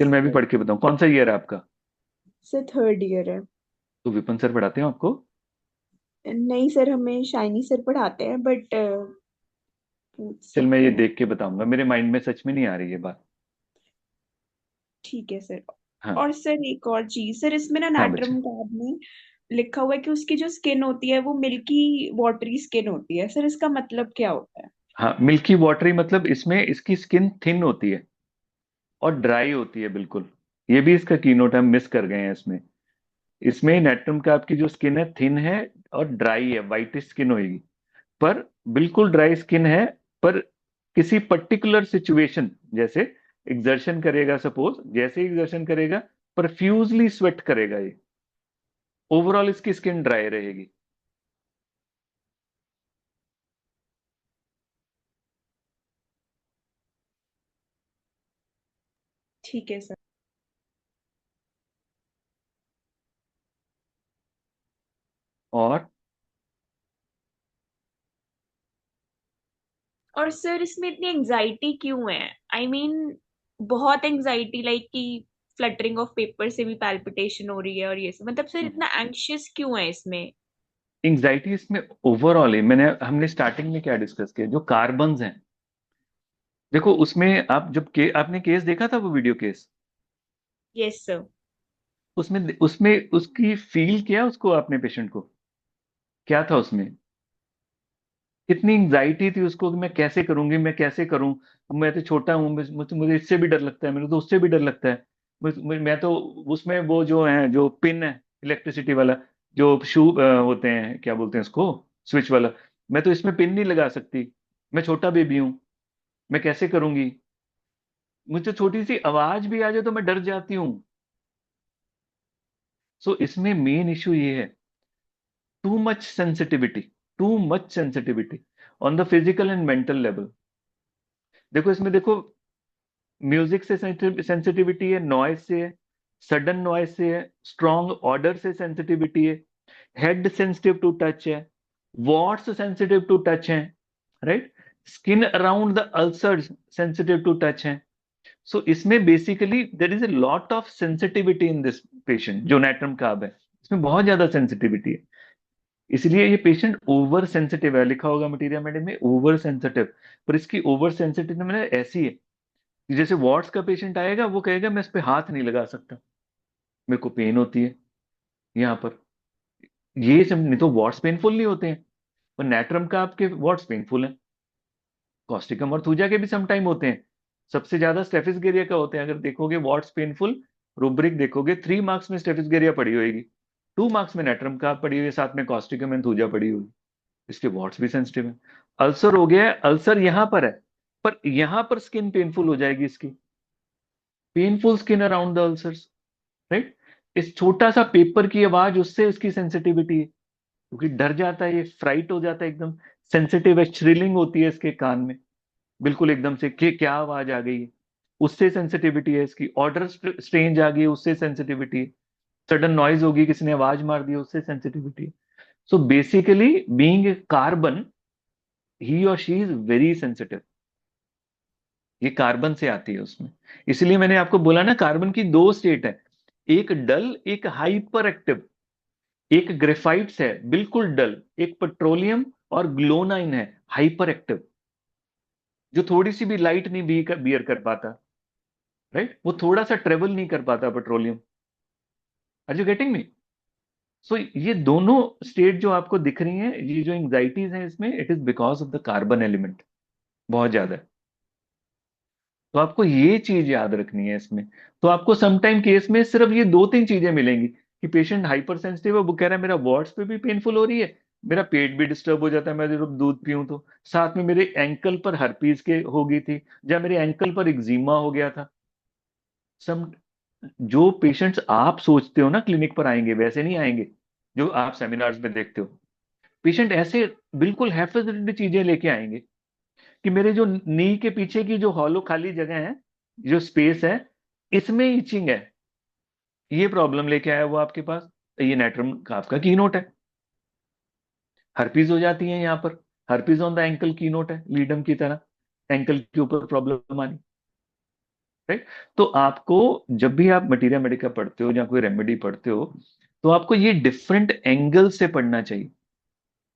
चल मैं भी पढ़ के बताऊं। कौन सा ईयर है आपका? सर थर्ड ईयर है। तो विपिन सर पढ़ाते हो आपको? नहीं सर, हमें शाइनी सर पढ़ाते हैं, बट पूछ चल मैं सकते ये हैं। देख के बताऊंगा, मेरे माइंड में सच में नहीं आ रही ये बात। ठीक है सर। हाँ, और सर एक और चीज, सर इसमें ना हाँ बच्चे, नाट्रम कार्ब में लिखा हुआ है कि उसकी जो स्किन होती है वो मिल्की वाटरी स्किन होती है। सर इसका मतलब क्या होता है? हाँ मिल्की वाटरी मतलब इसमें इसकी स्किन थिन होती है और ड्राई होती है बिल्कुल। ये भी इसका कीनोट हम मिस कर गए हैं इसमें। इसमें नेट्रम का आपकी जो स्किन है थिन है और ड्राई है, वाइट स्किन होगी, पर बिल्कुल ड्राई स्किन है। पर किसी पर्टिकुलर सिचुएशन, जैसे एग्जर्शन करेगा, सपोज जैसे एग्जर्शन करेगा प्रोफ्यूजली स्वेट करेगा, ये ओवरऑल इसकी स्किन ड्राई रहेगी। ठीक है सर। और और सर इसमें इतनी एंजाइटी क्यों है? आई मीन बहुत एंजाइटी, लाइक कि फ्लटरिंग ऑफ पेपर से भी पैल्पिटेशन हो रही है और ये सब, मतलब सर इतना एंशियस क्यों है इसमें? एंग्जाइटी इसमें ओवरऑल है। हमने स्टार्टिंग में क्या डिस्कस किया, जो कार्बन्स हैं, देखो उसमें आप आपने केस देखा था, वो वीडियो केस, यस सर। उसमें उसमें उसकी फील किया उसको, आपने पेशेंट को क्या था उसमें, कितनी एंग्जाइटी थी उसको कि मैं कैसे करूंगी, मैं कैसे करूं, मैं तो छोटा हूं, मुझे इससे भी डर लगता है, मेरे तो उससे भी डर लगता है, मैं तो उसमें वो जो है, जो पिन है इलेक्ट्रिसिटी वाला, जो शू होते हैं, क्या बोलते हैं उसको, स्विच वाला, मैं तो इसमें पिन नहीं लगा सकती, मैं छोटा बेबी हूं, मैं कैसे करूंगी, मुझे छोटी सी आवाज भी आ जाए तो मैं डर जाती हूँ। सो इसमें मेन इशू ये है, too much sensitivity, too much sensitivity on the physical and mental level. देखो इसमें देखो, म्यूजिक से सेंसिटिविटी है, नॉइज से है, सडन नॉइज से है, स्ट्रॉन्ग ऑर्डर से सेंसिटिविटी है, हेड सेंसिटिव टू टच है, वॉट्स सेंसिटिव टू टच है, right, skin around the ulcers sensitive to touch है। सो इसमें basically there is a lot of sensitivity in this patient, जो natrum carb है, इसमें बहुत ज्यादा सेंसिटिविटी है, इसलिए ये पेशेंट ओवर सेंसिटिव है, लिखा होगा मटीरियल मेडिसिन में ओवर सेंसिटिव। पर इसकी ओवर सेंसिटिव में ऐसी है कि जैसे वार्ड्स का पेशेंट आएगा, वो कहेगा मैं इस पे हाथ नहीं लगा सकता, मेरे को पेन होती है यहाँ पर, ये सब नहीं तो वार्ड्स पेनफुल नहीं होते हैं, पर नेट्रम का आपके वार्ड्स पेनफुल हैं, कॉस्टिकम और थूजा के भी सम टाइम होते हैं, सबसे ज्यादा स्टेफिसगेरिया का होते हैं। अगर देखोगे वार्ड्स पेनफुल रूब्रिक देखोगे, 3 मार्क्स में स्टेफिसगेरिया पड़ी होगी, 2 मार्क्स में नेट्रम का पड़ी हुई है, साथ में कॉस्टिकम एंड थूजा पड़ी हुई, इसके वार्ड्स भी सेंसिटिव है। अल्सर हो गया है, अल्सर यहां पर है, पर यहां पर स्किन पेनफुल हो जाएगी इसकी, painful skin around the ulcers, right. इस छोटा सा पेपर की आवाज, उससे इसकी सेंसिटिविटी है, क्योंकि डर जाता है, ये फ्राइट हो जाता है एकदम, सेंसिटिव है, श्रिलिंग होती है इसके कान में, बिल्कुल एकदम से कि क्या आवाज आ गई है, उससे सेंसिटिविटी है इसकी, ऑर्डर स्ट्रेंज आ गई, उससे सेंसिटिविटी है, सडन नॉइज होगी, किसी ने आवाज मार दी, उससे सेंसिटिविटी है। सो बेसिकली बीइंग कार्बन, ही और शी इज वेरी सेंसिटिव, ये कार्बन से आती है उसमें। इसलिए मैंने आपको बोला ना, कार्बन की 2 स्टेट है, एक डल, एक हाइपर एक्टिव, एक ग्रेफाइट्स है बिल्कुल डल, एक पेट्रोलियम और ग्लोनाइन है हाइपर एक्टिव, जो थोड़ी सी भी लाइट नहीं बियर कर पाता, राइट, वो थोड़ा सा ट्रेवल नहीं कर पाता petroleum. Are you getting me? So ये दोनों स्टेट जो आपको दिख रही हैं, ये जो एंग्जाइटीज हैं इसमें, it is because of the carbon element, बहुत ज्यादा है। तो आपको ये चीज याद रखनी है इसमें। तो आपको समटाइम केस में सिर्फ ये 2-3 चीजें मिलेंगी कि पेशेंट हाइपर सेंसिटिव है, वो कह रहा है मेरा वार्ड्स पे भी पेनफुल हो रही है, मेरा पेट भी डिस्टर्ब हो जाता है मैं जब दूध पीऊं तो, साथ में मेरे एंकल पर हर्पीज के हो गई थी, या मेरे एंकल पर एक्जिमा हो गया था। सम जो पेशेंट्स आप सोचते हो ना क्लिनिक पर आएंगे, वैसे नहीं आएंगे जो आप सेमिनार्स में देखते हो। पेशेंट ऐसे बिल्कुल हैफिज्ड चीजें लेके आएंगे कि मेरे जो नी के पीछे की जो हॉलो खाली जगह है, जो स्पेस है, इसमें इचिंग है, ये प्रॉब्लम लेके आया वो आपके पास, ये नेट्रम का आपका की नोट है। हर्पीज हो जाती है यहाँ पर, हर्पीज ऑन द एंकल की नोट है, लीडम की तरह, एंकल के ऊपर प्रॉब्लम आनी, राइट। तो आपको जब भी आप मटीरिया मेडिका पढ़ते हो या कोई रेमेडी पढ़ते हो, तो आपको ये डिफरेंट एंगल से पढ़ना चाहिए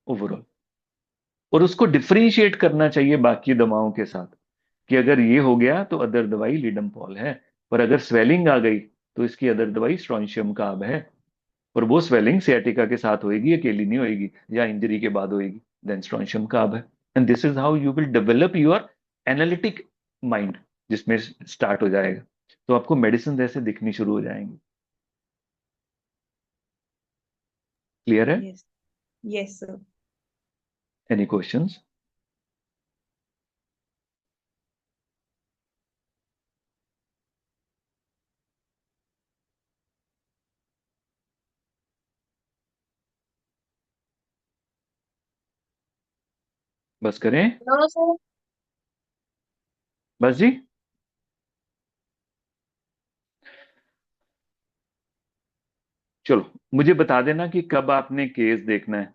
ओवरऑल, और उसको डिफरेंशिएट करना चाहिए बाकी दवाओं के साथ, कि अगर ये हो गया तो अदर दवाई लीडम पॉल है, पर अगर स्वेलिंग आ गई तो इसकी अदर दवाई स्ट्रॉन्शियम काब है, और वो स्वेलिंग सियाटिका के साथ होएगी, अकेली नहीं होएगी, या इंजरी के बाद होएगी, देन स्ट्रॉन्शियम काब है। And this is how you will develop your analytic mind, जिसमें स्टार्ट हो जाएगा, तो आपको मेडिसिन ऐसे दिखनी शुरू हो जाएंगी। क्लियर है? Yes. Yes sir. Any questions? बस करें? No sir. बस जी। चलो मुझे बता देना कि कब आपने केस देखना है।